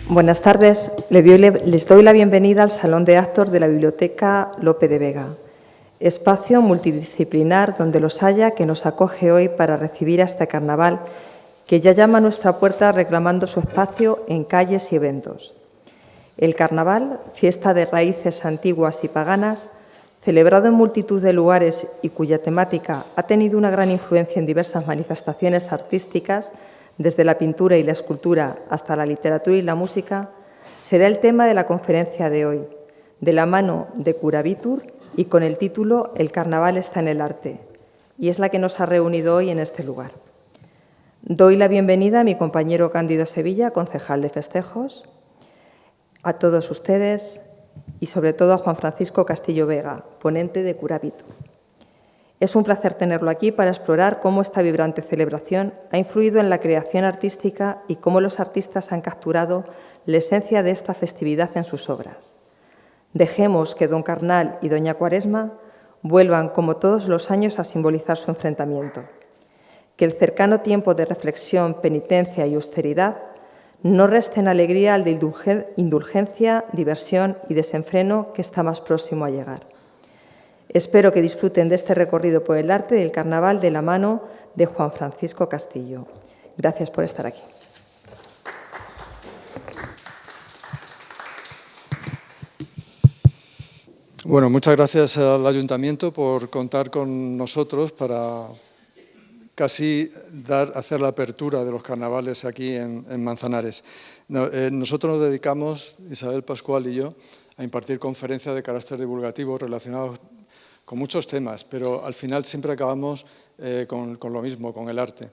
Buenas tardes. Les doy la bienvenida al Salón de Actos de la Biblioteca Lope de Vega, espacio multidisciplinar donde los haya que nos acoge hoy para recibir a este carnaval que ya llama a nuestra puerta reclamando su espacio en calles y eventos. El carnaval, fiesta de raíces antiguas y paganas, celebrado en multitud de lugares y cuya temática ha tenido una gran influencia en diversas manifestaciones artísticas, desde la pintura y la escultura hasta la literatura y la música, será el tema de la conferencia de hoy, de la mano de Curavitur y con el título El carnaval está en el arte, y es la que nos ha reunido hoy en este lugar. Doy la bienvenida a mi compañero Cándido Sevilla, concejal de festejos, a todos ustedes y sobre todo a Juan Francisco Castillo Vega, ponente de Curavitur. Es un placer tenerlo aquí para explorar cómo esta vibrante celebración ha influido en la creación artística y cómo los artistas han capturado la esencia de esta festividad en sus obras. Dejemos que Don Carnal y Doña Cuaresma vuelvan, como todos los años, a simbolizar su enfrentamiento. Que el cercano tiempo de reflexión, penitencia y austeridad no resten alegría al de indulgencia, diversión y desenfreno que está más próximo a llegar. Espero que disfruten de este recorrido por el arte del carnaval de la mano de Juan Francisco Castillo. Gracias por estar aquí. Bueno, muchas gracias al Ayuntamiento por contar con nosotros para casi hacer la apertura de los carnavales aquí en Manzanares. Nosotros nos dedicamos, Isabel Pascual y yo, a impartir conferencias de carácter divulgativo relacionados con muchos temas, pero al final siempre acabamos con lo mismo, con el arte.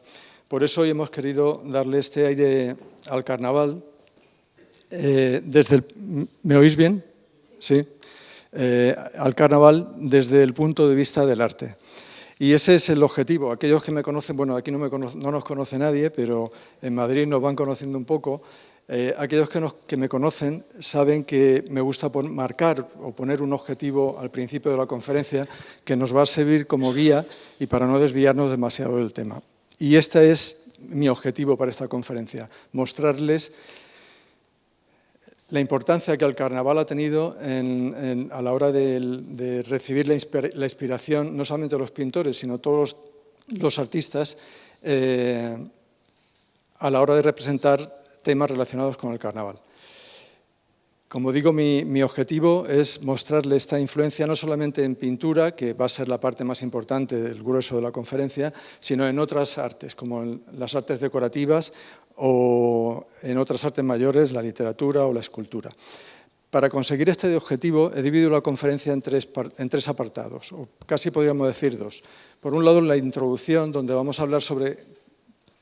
Por eso hoy hemos querido darle este aire al carnaval. ¿Me oís bien? Sí. Al carnaval desde el punto de vista del arte. Y ese es el objetivo. Aquellos que me conocen, bueno, aquí no nos conoce nadie, pero en Madrid nos van conociendo un poco. Aquellos que me conocen saben que me gusta marcar o poner un objetivo al principio de la conferencia que nos va a servir como guía y para no desviarnos demasiado del tema. Y este es mi objetivo para esta conferencia, mostrarles la importancia que el carnaval ha tenido a la hora de recibir la inspiración, no solamente de los pintores, sino todos los artistas, a la hora de representar temas relacionados con el carnaval. Como digo, mi objetivo es mostrarle esta influencia no solamente en pintura, que va a ser la parte más importante del grueso de la conferencia, sino en otras artes, como en las artes decorativas o en otras artes mayores, la literatura o la escultura. Para conseguir este objetivo he dividido la conferencia en tres apartados, o casi podríamos decir dos. Por un lado, la introducción, donde vamos a hablar sobre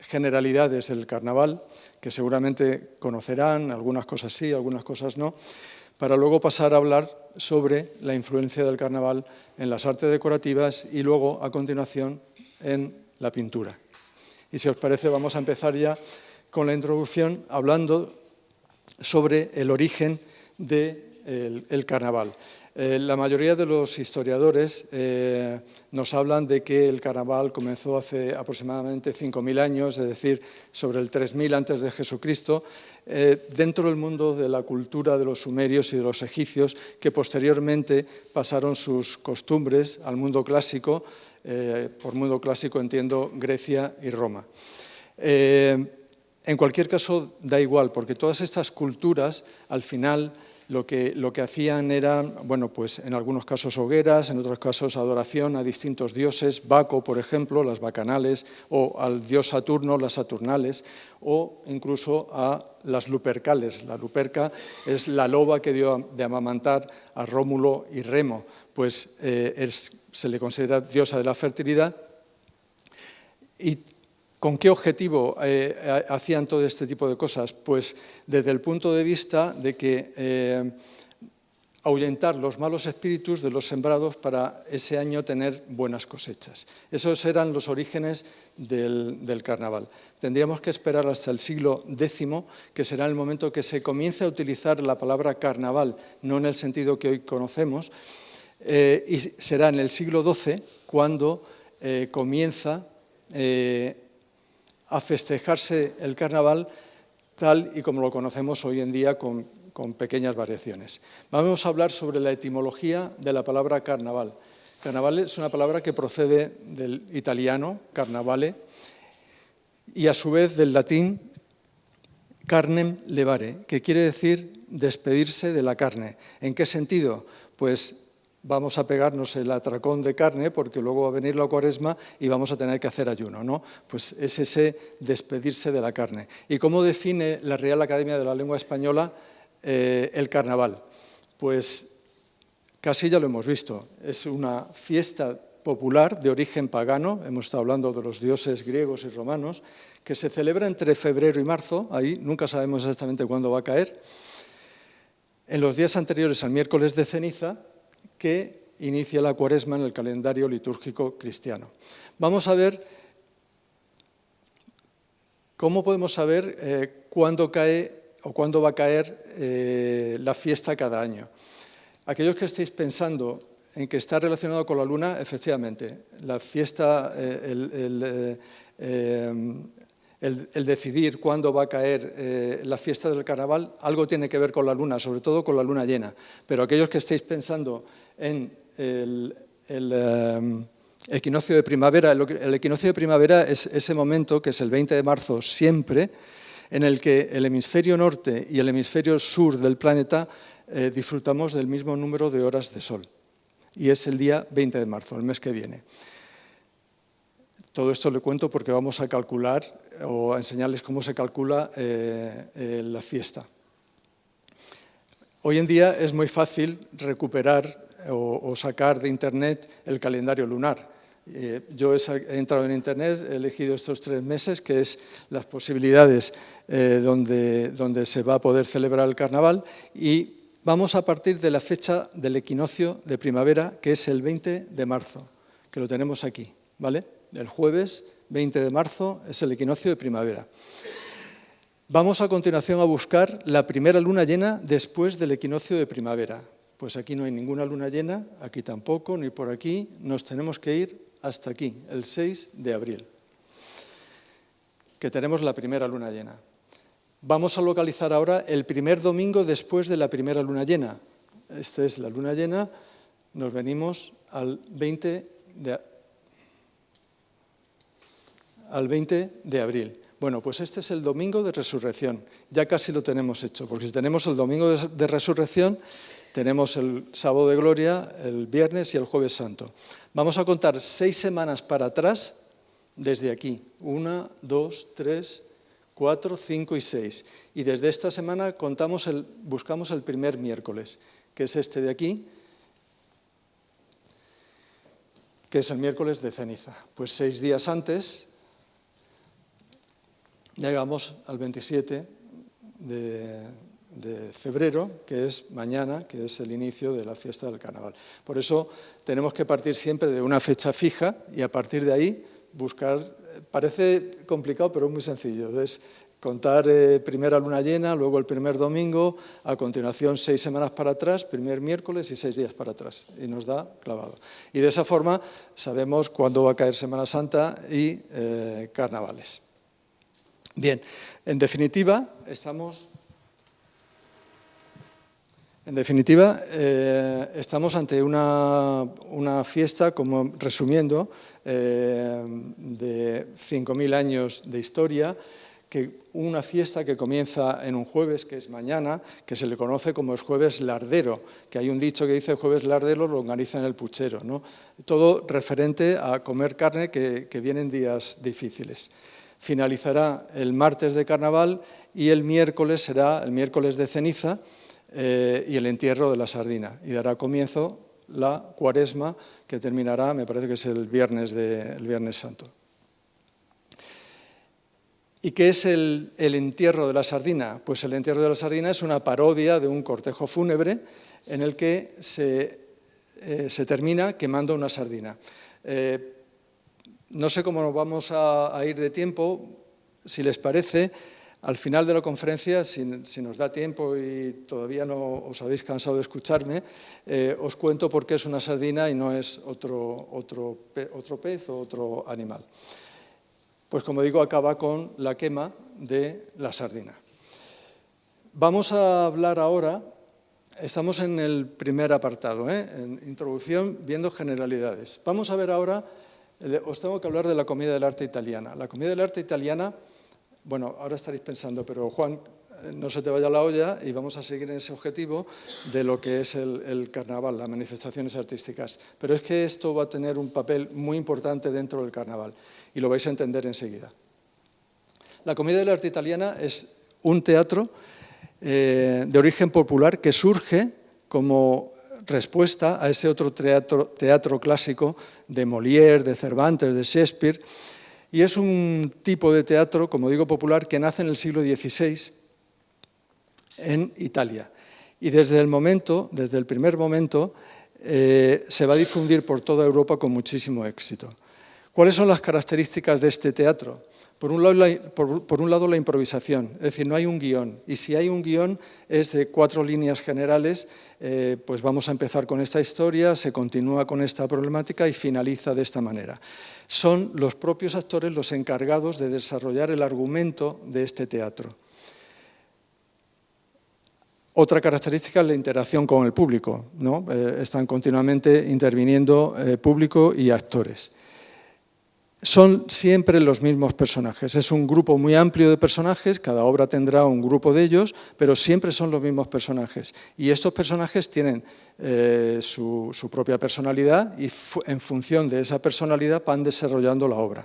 generalidades del carnaval, que seguramente conocerán, algunas cosas sí, algunas cosas no, para luego pasar a hablar sobre la influencia del carnaval en las artes decorativas y luego, a continuación, en la pintura. Y si os parece, vamos a empezar ya con la introducción hablando sobre el origen del carnaval. La mayoría de los historiadores nos hablan de que el carnaval comenzó hace aproximadamente 5.000 años, es decir, sobre el 3000 antes de Jesucristo, dentro del mundo de la cultura de los sumerios y de los egipcios, que posteriormente pasaron sus costumbres al mundo clásico. Por mundo clásico entiendo Grecia y Roma. En cualquier caso, da igual, porque todas estas culturas, al final, lo que hacían era, bueno, pues en algunos casos hogueras, en otros casos adoración a distintos dioses, Baco, por ejemplo, las bacanales, o al dios Saturno, las saturnales, o incluso a las lupercales. La luperca es la loba que dio de amamantar a Rómulo y Remo, pues se le considera diosa de la fertilidad. ¿Y con qué objetivo hacían todo este tipo de cosas? Pues desde el punto de vista de que ahuyentar los malos espíritus de los sembrados para ese año tener buenas cosechas. Esos eran los orígenes del carnaval. Tendríamos que esperar hasta el siglo X, que será el momento que se comience a utilizar la palabra carnaval, no en el sentido que hoy conocemos, y será en el siglo XII cuando comienza a festejarse el carnaval tal y como lo conocemos hoy en día con pequeñas variaciones. Vamos a hablar sobre la etimología de la palabra carnaval. Carnaval es una palabra que procede del italiano, carnavale, y a su vez del latín carnem levare, que quiere decir despedirse de la carne. ¿En qué sentido? Pues vamos a pegarnos el atracón de carne porque luego va a venir la Cuaresma y vamos a tener que hacer ayuno, ¿no? Pues es ese despedirse de la carne. ¿Y cómo define la Real Academia de la Lengua Española el carnaval? Pues casi ya lo hemos visto. Es una fiesta popular de origen pagano, hemos estado hablando de los dioses griegos y romanos, que se celebra entre febrero y marzo, ahí nunca sabemos exactamente cuándo va a caer, en los días anteriores al miércoles de ceniza, que inicia la Cuaresma en el calendario litúrgico cristiano. Vamos a ver cómo podemos saber cuándo cae o cuándo va a caer la fiesta cada año. Aquellos que estéis pensando en que está relacionado con la luna, efectivamente, la fiesta, el decidir cuándo va a caer la fiesta del carnaval, algo tiene que ver con la luna, sobre todo con la luna llena. Pero aquellos que estéis pensando en el equinoccio de primavera, el equinoccio de primavera es ese momento, que es el 20 de marzo siempre, en el que el hemisferio norte y el hemisferio sur del planeta disfrutamos del mismo número de horas de sol. Y es el día 20 de marzo, el mes que viene. Todo esto le cuento porque vamos a calcular o a enseñarles cómo se calcula la fiesta. Hoy en día es muy fácil recuperar o sacar de Internet el calendario lunar. Yo he entrado en Internet, he elegido estos 3 meses, que es las posibilidades donde se va a poder celebrar el carnaval, y vamos a partir de la fecha del equinoccio de primavera, que es el 20 de marzo, que lo tenemos aquí, ¿vale? El jueves 20 de marzo es el equinoccio de primavera. Vamos a continuación a buscar la primera luna llena después del equinoccio de primavera. Pues aquí no hay ninguna luna llena, aquí tampoco, ni por aquí. Nos tenemos que ir hasta aquí, el 6 de abril, que tenemos la primera luna llena. Vamos a localizar ahora el primer domingo después de la primera luna llena. Esta es la luna llena, nos venimos al 20 de abril. Bueno, pues este es el domingo de resurrección. Ya casi lo tenemos hecho, porque si tenemos el domingo de resurrección, tenemos el sábado de gloria, el viernes y el jueves santo. Vamos a contar 6 semanas para atrás desde aquí. 1, 2, 3, 4, 5 y 6. Y desde esta semana buscamos el primer miércoles, que es este de aquí, que es el miércoles de ceniza. Pues 6 días antes llegamos al 27 de febrero, que es mañana, que es el inicio de la fiesta del carnaval. Por eso tenemos que partir siempre de una fecha fija y a partir de ahí buscar, parece complicado pero es muy sencillo, es contar primera luna llena, luego el primer domingo, a continuación 6 semanas para atrás, primer miércoles y 6 días para atrás, y nos da clavado. Y de esa forma sabemos cuándo va a caer Semana Santa y carnavales. Bien, en definitiva, estamos ante una fiesta, como resumiendo, de 5.000 años de historia, una fiesta que comienza en un jueves, que es mañana, que se le conoce como el jueves lardero, que hay un dicho que dice el jueves lardero lo organiza en el puchero, ¿no? Todo referente a comer carne que vienen días difíciles. Finalizará el martes de carnaval y el miércoles será el miércoles de ceniza y el entierro de la sardina. Y dará comienzo la Cuaresma, que terminará, me parece que es el Viernes Santo. ¿Y qué es el entierro de la sardina? Pues el entierro de la sardina es una parodia de un cortejo fúnebre en el que se termina quemando una sardina. No sé cómo nos vamos a ir de tiempo, si les parece, al final de la conferencia, si nos da tiempo y todavía no os habéis cansado de escucharme, os cuento por qué es una sardina y no es otro pez o otro animal. Pues como digo, acaba con la quema de la sardina. Vamos a hablar ahora, estamos en el primer apartado, en introducción, viendo generalidades. Vamos a ver ahora, os tengo que hablar de la Commedia dell'arte italiana. La Commedia dell'arte italiana, bueno, ahora estaréis pensando, pero Juan, no se te vaya la olla y vamos a seguir en ese objetivo de lo que es el carnaval, las manifestaciones artísticas. Pero es que esto va a tener un papel muy importante dentro del carnaval y lo vais a entender enseguida. La Commedia dell'arte italiana es un teatro de origen popular que surge como respuesta a ese otro teatro clásico de Molière, de Cervantes, de Shakespeare, y es un tipo de teatro, como digo, popular, que nace en el siglo XVI en Italia. Y desde el primer momento, se va a difundir por toda Europa con muchísimo éxito. ¿Cuáles son las características de este teatro? Por un lado, la improvisación, es decir, no hay un guión. Y si hay un guión, es de 4 líneas generales, pues vamos a empezar con esta historia, se continúa con esta problemática y finaliza de esta manera. Son los propios actores los encargados de desarrollar el argumento de este teatro. Otra característica es la interacción con el público, ¿no? Están continuamente interviniendo público y actores. Son siempre los mismos personajes, es un grupo muy amplio de personajes, cada obra tendrá un grupo de ellos, pero siempre son los mismos personajes. Y estos personajes tienen su propia personalidad y en función de esa personalidad van desarrollando la obra.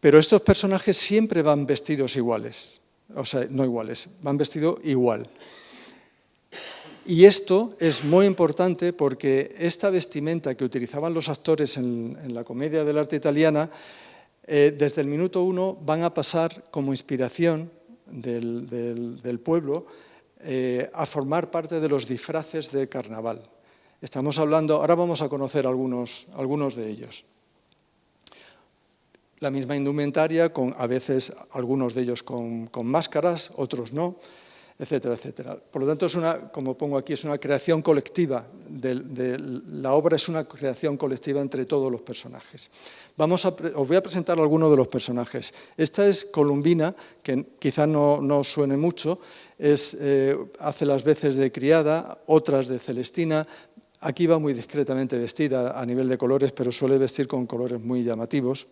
Pero estos personajes siempre van vestidos iguales, o sea, no iguales, van vestidos igual. Y esto es muy importante porque esta vestimenta que utilizaban los actores en la Commedia dell'arte italiana, desde el minuto 1 van a pasar como inspiración del pueblo a formar parte de los disfraces del carnaval. Estamos hablando, ahora vamos a conocer algunos de ellos. La misma indumentaria, a veces algunos de ellos con máscaras, otros no, etcétera, etcétera. Por lo tanto, como pongo aquí, es una creación colectiva. La obra es una creación colectiva entre todos los personajes. Os voy a presentar algunos de los personajes. Esta es Columbina, que quizá no os suene mucho, hace las veces de criada, otras de Celestina. Aquí va muy discretamente vestida a nivel de colores, pero suele vestir con colores muy llamativos.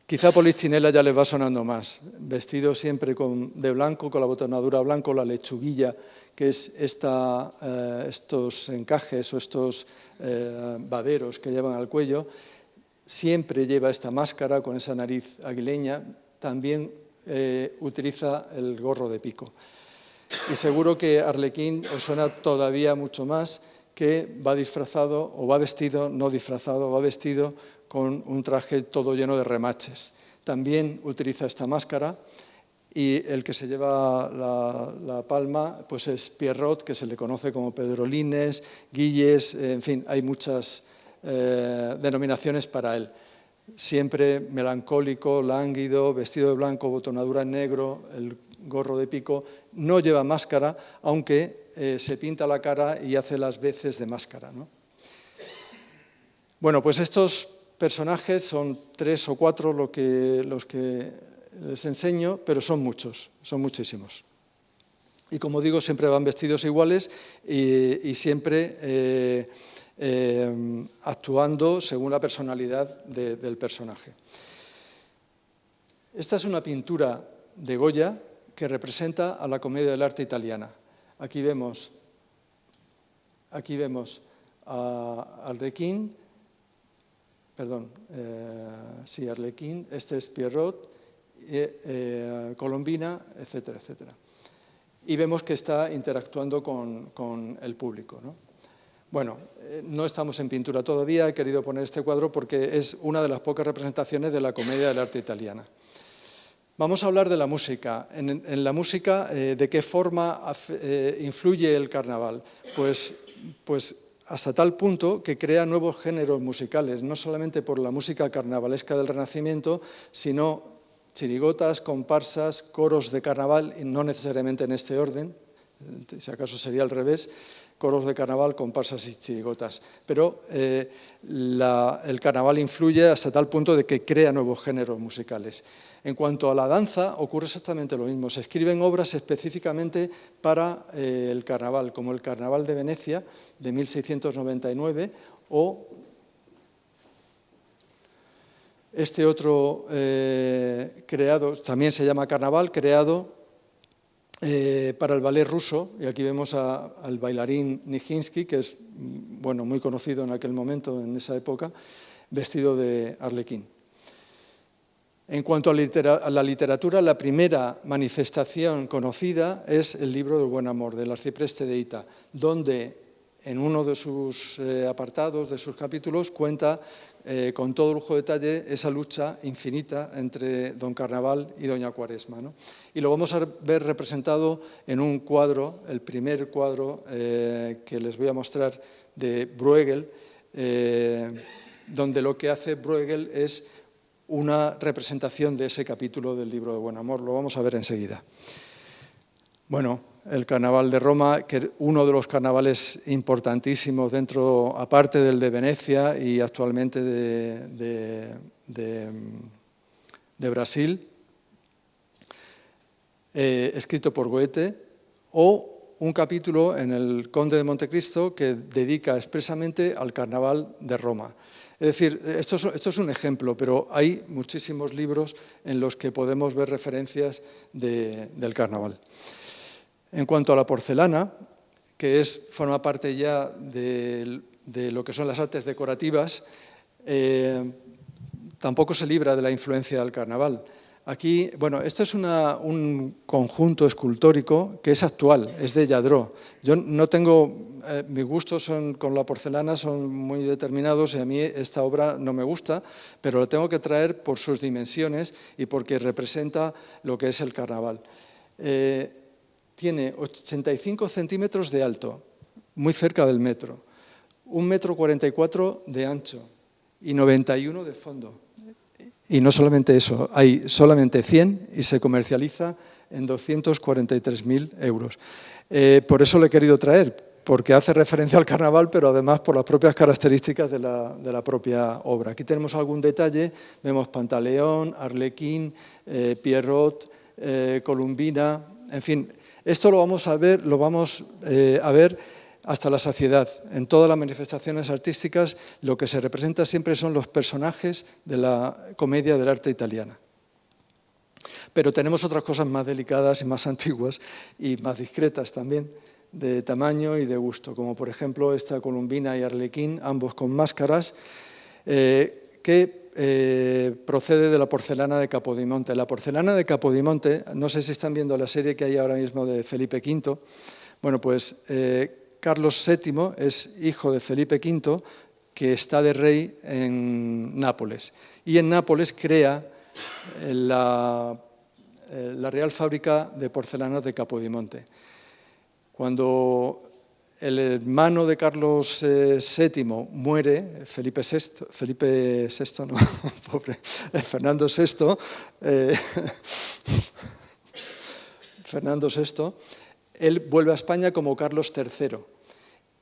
Quizá Polichinela ya les va sonando más, vestido siempre de blanco, con la botonadura blanco, la lechuguilla, que es estos encajes o estos baberos que llevan al cuello. Siempre lleva esta máscara con esa nariz aguileña, también utiliza el gorro de pico. Y seguro que Arlequín os suena todavía mucho más, que va disfrazado o va vestido, no disfrazado, va vestido con un traje todo lleno de remaches. También utiliza esta máscara y el que se lleva la palma pues es Pierrot, que se le conoce como Pedrolines, Guilles, en fin, hay muchas denominaciones para él. Siempre melancólico, lánguido, vestido de blanco, botonadura en negro, el gorro de pico, no lleva máscara, aunque se pinta la cara y hace las veces de máscara, ¿no? Bueno, pues estos personajes son 3 o 4 los que les enseño, pero son muchos, son muchísimos. Y como digo, siempre van vestidos iguales y siempre actuando según la personalidad del personaje. Esta es una pintura de Goya que representa a la Commedia dell'arte italiana. Aquí vemos a Arlequín, Arlequín, este es Pierrot, Colombina, etcétera, etcétera. Y vemos que está interactuando con el público, ¿no? Bueno, no estamos en pintura todavía, he querido poner este cuadro porque es una de las pocas representaciones de la Commedia dell'arte italiana. Vamos a hablar de la música. En la música, ¿de qué forma influye el carnaval? Pues hasta tal punto que crea nuevos géneros musicales, no solamente por la música carnavalesca del Renacimiento, sino chirigotas, comparsas, coros de carnaval, y no necesariamente en este orden, si acaso sería al revés, coros de carnaval, comparsas y chirigotas. Pero el carnaval influye hasta tal punto de que crea nuevos géneros musicales. En cuanto a la danza, ocurre exactamente lo mismo. Se escriben obras específicamente para el carnaval, como el Carnaval de Venecia, de 1699, o este otro creado, también se llama Carnaval, creado para el ballet ruso, y aquí vemos al bailarín Nijinsky, que es muy conocido en aquel momento, en esa época, vestido de arlequín. En cuanto a la literatura, la primera manifestación conocida es el libro del Buen Amor, del arcipreste de Hita, donde en uno de sus apartados, de sus capítulos, cuenta con todo lujo de detalle esa lucha infinita entre don Carnaval y doña Cuaresma, ¿no? Y lo vamos a ver representado en un cuadro, el primer cuadro que les voy a mostrar de Bruegel, donde lo que hace Bruegel es una representación de ese capítulo del libro de Buen Amor. Lo vamos a ver enseguida. Bueno, el Carnaval de Roma, que es uno de los carnavales importantísimos dentro, aparte del de Venecia y actualmente de Brasil, escrito por Goethe, o un capítulo en el Conde de Montecristo que dedica expresamente al Carnaval de Roma. Es decir, esto es un ejemplo, pero hay muchísimos libros en los que podemos ver referencias del carnaval. En cuanto a la porcelana, que forma parte ya de lo que son las artes decorativas, tampoco se libra de la influencia del carnaval. Aquí, esto es un conjunto escultórico que es actual, es de Lladró. Yo no tengo, mis gustos con la porcelana son muy determinados y a mí esta obra no me gusta, pero la tengo que traer por sus dimensiones y porque representa lo que es el carnaval. Tiene 85 centímetros de alto, muy cerca del metro, 1,44 m de ancho y 91 de fondo. Y no solamente eso, hay solamente 100 y se comercializa en 243.000 euros. Por eso lo he querido traer, porque hace referencia al carnaval, pero además por las propias características de la propia obra. Aquí tenemos algún detalle, vemos Pantaleón, Arlequín, Pierrot, Columbina, en fin. Esto lo vamos a ver hasta la saciedad. En todas las manifestaciones artísticas lo que se representa siempre son los personajes de la comedia del arte italiana. Pero tenemos otras cosas más delicadas y más antiguas y más discretas también, de tamaño y de gusto, como por ejemplo esta Columbina y Arlequín, ambos con máscaras, que procede de la porcelana de Capodimonte. La porcelana de Capodimonte, no sé si están viendo la serie que hay ahora mismo de Felipe V, bueno, pues Carlos VII es hijo de Felipe V, que está de rey en Nápoles. Y en Nápoles crea la Real Fábrica de Porcelanas de Capodimonte. Cuando el hermano de Carlos VII muere, Fernando VI, él vuelve a España como Carlos III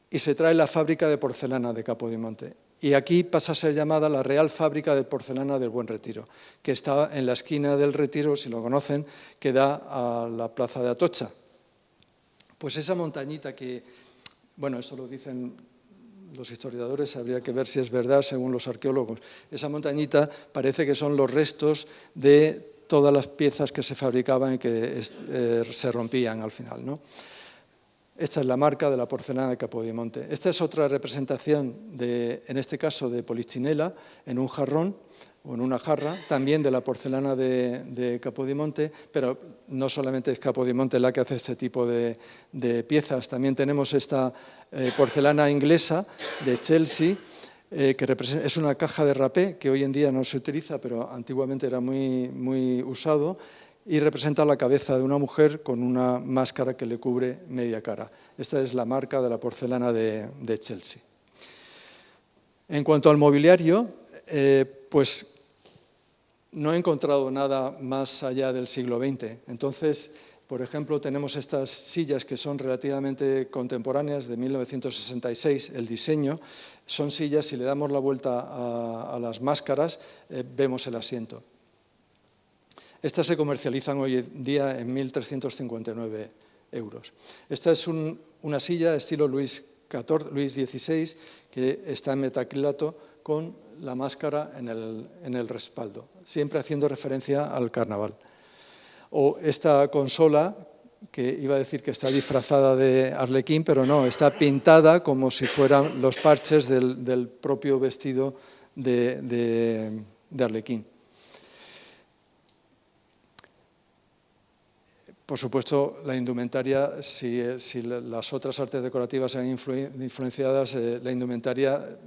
y se trae la fábrica de porcelana de Capodimonte. Y aquí pasa a ser llamada la Real Fábrica de Porcelana del Buen Retiro, que está en la esquina del Retiro, si lo conocen, que da a la plaza de Atocha. Pues esa montañita que, esto lo dicen los historiadores, habría que ver si es verdad según los arqueólogos, esa montañita parece que son los restos de todas las piezas que se fabricaban y que se rompían al final, ¿no? Esta es la marca de la porcelana de Capodimonte. Esta es otra representación, en este caso de Polichinela, en un jarrón o en una jarra, también de la porcelana de Capodimonte, pero no solamente es Capodimonte la que hace este tipo de piezas, también tenemos esta porcelana inglesa de Chelsea, que es una caja de rapé que hoy en día no se utiliza, pero antiguamente era muy, muy usado, y representa la cabeza de una mujer con una máscara que le cubre media cara. Esta es la marca de la porcelana de Chelsea. En cuanto al mobiliario, pues no he encontrado nada más allá del siglo XX. Entonces, Por ejemplo, tenemos estas sillas que son relativamente contemporáneas, de 1966, el diseño. Son sillas, si le damos la vuelta a las máscaras, vemos el asiento. Estas se comercializan hoy en día en 1.359 euros. Esta es una silla estilo Luis XVI, que está en metacrilato con la máscara en el respaldo, siempre haciendo referencia al carnaval. O esta consola, que iba a decir que está disfrazada de arlequín, pero no, está pintada como si fueran los parches del propio vestido de arlequín. Por supuesto, la indumentaria, si las otras artes decorativas se han influenciadas, la indumentaria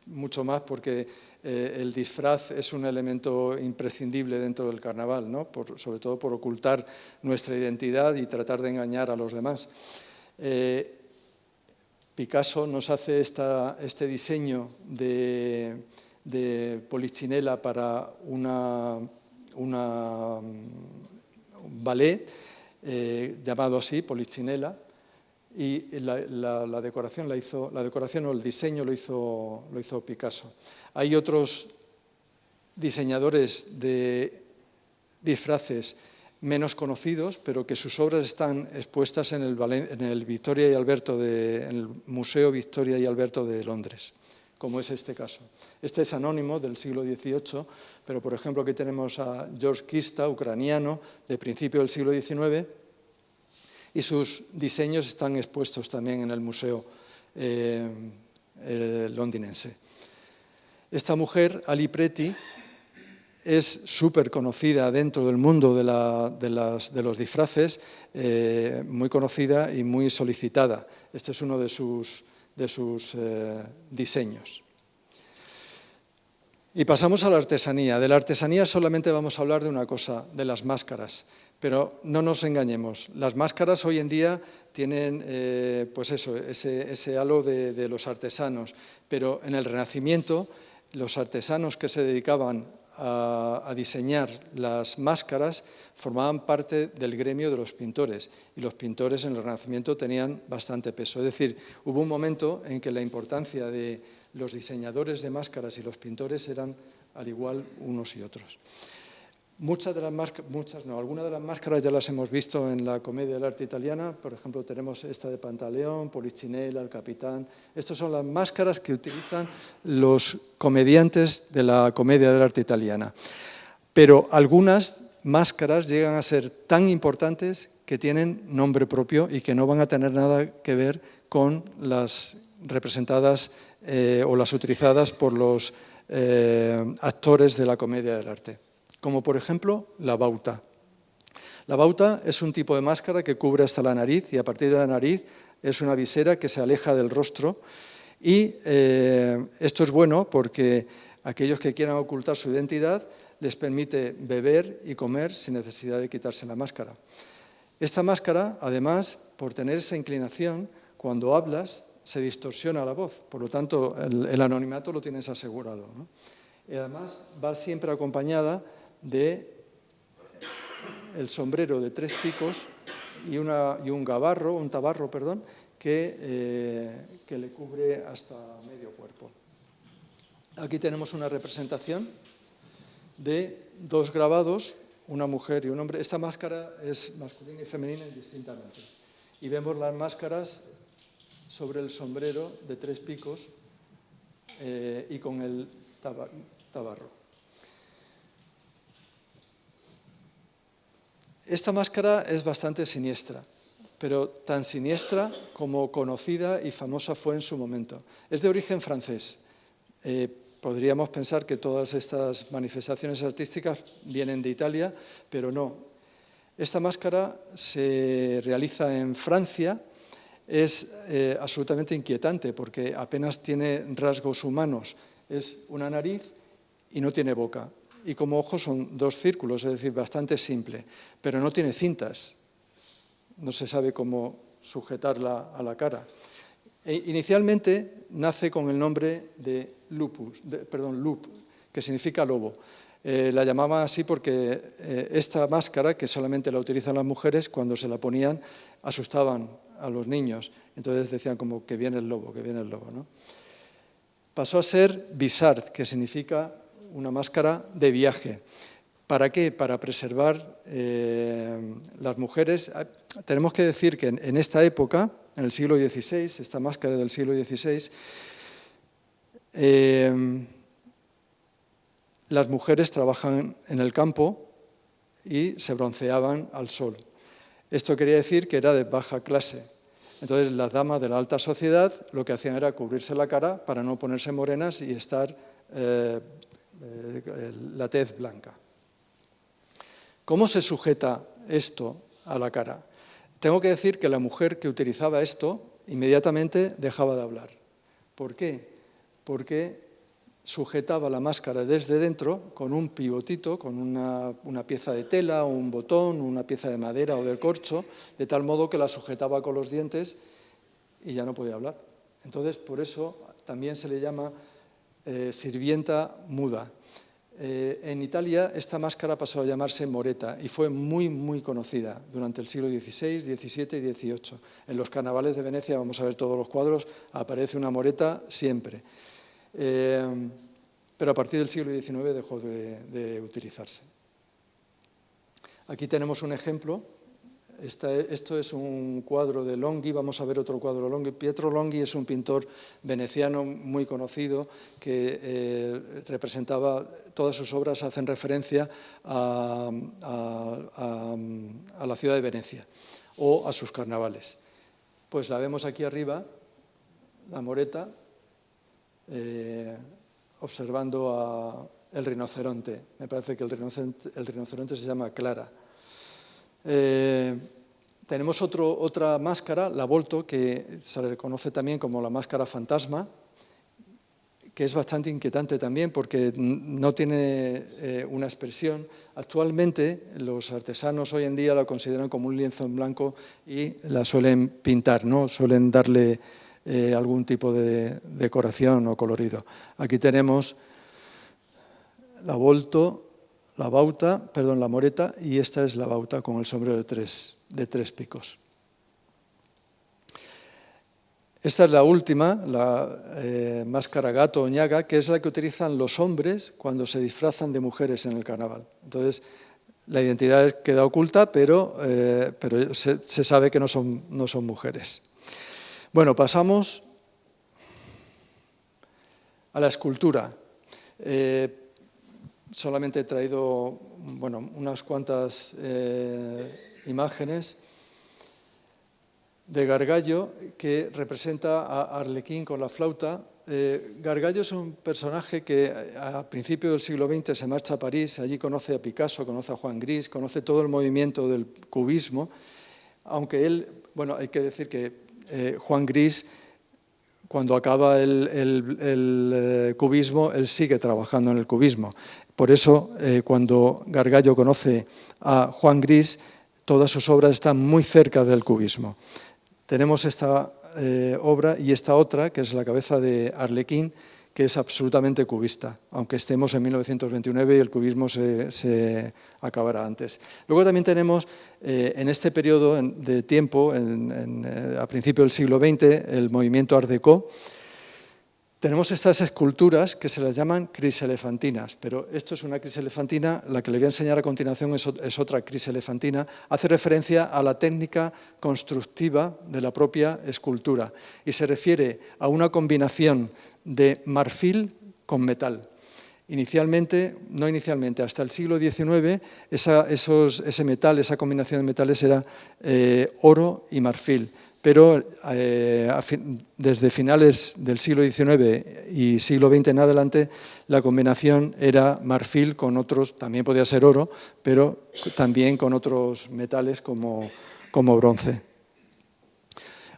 mucho más, porque el disfraz es un elemento imprescindible dentro del carnaval, ¿no? Sobre todo por ocultar nuestra identidad y tratar de engañar a los demás. Picasso nos hace este diseño de Polichinela para un ballet llamado así, Polichinela, y la decoración o el diseño lo hizo Picasso. Hay otros diseñadores de disfraces menos conocidos, pero que sus obras están expuestas en el Victoria y Alberto en el Museo Victoria y Alberto de Londres, como es este caso. Este es anónimo, del siglo XVIII, pero por ejemplo aquí tenemos a George Kista, ucraniano, de principio del siglo XIX, y sus diseños están expuestos también en el Museo londinense. Esta mujer, Ali Pretty, es súper conocida dentro del mundo de los disfraces, muy conocida y muy solicitada. Este es uno de sus diseños. Y pasamos a la artesanía. De la artesanía solamente vamos a hablar de una cosa, de las máscaras. Pero no nos engañemos, las máscaras hoy en día tienen pues eso, ese halo de los artesanos, pero en el Renacimiento los artesanos que se dedicaban a diseñar las máscaras formaban parte del gremio de los pintores, y los pintores en el Renacimiento tenían bastante peso. Es decir, hubo un momento en que la importancia de los diseñadores de máscaras y los pintores eran al igual unos y otros. Algunas de las máscaras ya las hemos visto en la Comedia dell'arte italiana. Por ejemplo, tenemos esta de Pantaleón, Polichinela, el Capitán. Estas son las máscaras que utilizan los comediantes de la Comedia dell'arte italiana. Pero algunas máscaras llegan a ser tan importantes que tienen nombre propio y que no van a tener nada que ver con las representadas o las utilizadas por los actores de la Comedia dell'arte. Como por ejemplo la bauta. La bauta es un tipo de máscara que cubre hasta la nariz, y a partir de la nariz es una visera que se aleja del rostro, y esto es bueno porque aquellos que quieran ocultar su identidad les permite beber y comer sin necesidad de quitarse la máscara. Esta máscara, además, por tener esa inclinación, cuando hablas se distorsiona la voz, por lo tanto el anonimato lo tienes asegurado, ¿no? Y además va siempre acompañada de el sombrero de 3 picos y un tabarro, que le cubre hasta medio cuerpo. Aquí tenemos una representación de 2 grabados, una mujer y un hombre. Esta máscara es masculina y femenina indistintamente. Y vemos las máscaras sobre el sombrero de 3 picos y con el tabarro. Esta máscara es bastante siniestra, pero tan siniestra como conocida y famosa fue en su momento. Es de origen francés. Podríamos pensar que todas estas manifestaciones artísticas vienen de Italia, pero no. Esta máscara se realiza en Francia. Es absolutamente inquietante porque apenas tiene rasgos humanos. Es una nariz y no tiene boca. Y como ojos son 2 círculos, es decir, bastante simple, pero no tiene cintas. No se sabe cómo sujetarla a la cara. Inicialmente nace con el nombre de Lup, que significa lobo. La llamaban así porque esta máscara, que solamente la utilizan las mujeres, cuando se la ponían asustaban a los niños. Entonces decían como que viene el lobo, ¿no? Pasó a ser visard, que significa una máscara de viaje. ¿Para qué? Para preservar las mujeres. Tenemos que decir que en esta época, en el siglo XVI, esta máscara del siglo XVI, las mujeres trabajan en el campo y se bronceaban al sol. Esto quería decir que era de baja clase. Entonces, las damas de la alta sociedad lo que hacían era cubrirse la cara para no ponerse morenas y estar la tez blanca. ¿Cómo se sujeta esto a la cara? Tengo que decir que la mujer que utilizaba esto inmediatamente dejaba de hablar. ¿Por qué? Porque sujetaba la máscara desde dentro con un pivotito, con una pieza de tela o un botón, una pieza de madera o de corcho, de tal modo que la sujetaba con los dientes y ya no podía hablar. Entonces, por eso también se le llama sirvienta muda. En Italia esta máscara pasó a llamarse moreta y fue muy, muy conocida durante el siglo XVI, XVII y XVIII. En los carnavales de Venecia, vamos a ver todos los cuadros, aparece una moreta siempre. Pero a partir del siglo XIX dejó de utilizarse. Aquí tenemos un ejemplo. Esto es un cuadro de Longhi, vamos a ver otro cuadro de Longhi. Pietro Longhi es un pintor veneciano muy conocido que representaba, todas sus obras hacen referencia a la ciudad de Venecia o a sus carnavales. Pues la vemos aquí arriba, la moreta, observando al rinoceronte. Me parece que el rinoceronte se llama Clara. Tenemos otra máscara, la Volto, que se le conoce también como la máscara fantasma, que es bastante inquietante también porque no tiene una expresión. Actualmente los artesanos hoy en día la consideran como un lienzo en blanco y la suelen pintar, ¿no? Suelen darle algún tipo de decoración o colorido. Aquí tenemos la Volto, la moreta, y esta es la bauta con el sombrero de tres picos. Esta es la última, la máscara gato o ñaga, que es la que utilizan los hombres cuando se disfrazan de mujeres en el carnaval. Entonces, la identidad queda oculta, pero se sabe que no son mujeres. Bueno, pasamos a la escultura. Solamente he traído unas cuantas imágenes de Gargallo, que representa a Arlequín con la flauta. Gargallo es un personaje que a principios del siglo XX se marcha a París, allí conoce a Picasso, conoce a Juan Gris, conoce todo el movimiento del cubismo, aunque él, hay que decir que Juan Gris, cuando acaba el cubismo, él sigue trabajando en el cubismo. Por eso, cuando Gargallo conoce a Juan Gris, todas sus obras están muy cerca del cubismo. Tenemos esta obra y esta otra, que es la cabeza de Arlequín, que es absolutamente cubista, aunque estemos en 1929 y el cubismo se acabará antes. Luego también tenemos, en este periodo de tiempo, a principios del siglo XX, el movimiento Art Deco. Tenemos estas esculturas que se las llaman criselefantinas, pero esto es una criselefantina, la que le voy a enseñar a continuación es otra criselefantina, hace referencia a la técnica constructiva de la propia escultura y se refiere a una combinación de marfil con metal. Hasta el siglo XIX, ese metal, esa combinación de metales era oro y marfil. Pero desde finales del siglo XIX y siglo XX en adelante, la combinación era marfil con otros, también podía ser oro, pero también con otros metales como bronce.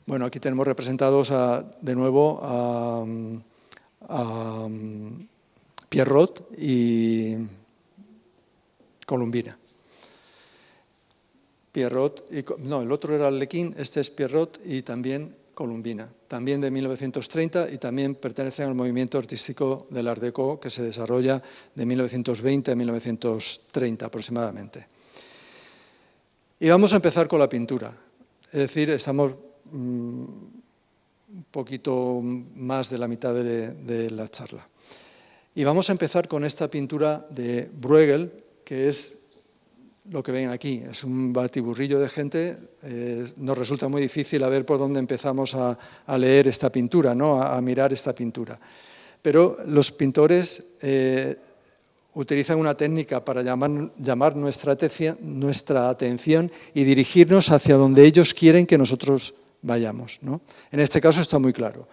Bueno, aquí tenemos representados de nuevo a Pierrot y Columbina. El otro era Arlequín, este es Pierrot y también columbina, también de 1930 y también pertenecen al movimiento artístico del Art Deco que se desarrolla de 1920 a 1930 aproximadamente. Y vamos a empezar con la pintura, es decir, estamos un poquito más de la mitad de la charla. Y vamos a empezar con esta pintura de Bruegel, que es lo que ven aquí, es un batiburrillo de gente. Nos resulta muy difícil a ver por dónde empezamos a leer esta pintura, ¿no? a mirar esta pintura. Pero los pintores utilizan una técnica para llamar nuestra atención y dirigirnos hacia donde ellos quieren que nosotros vayamos, ¿no? En este caso está muy claro.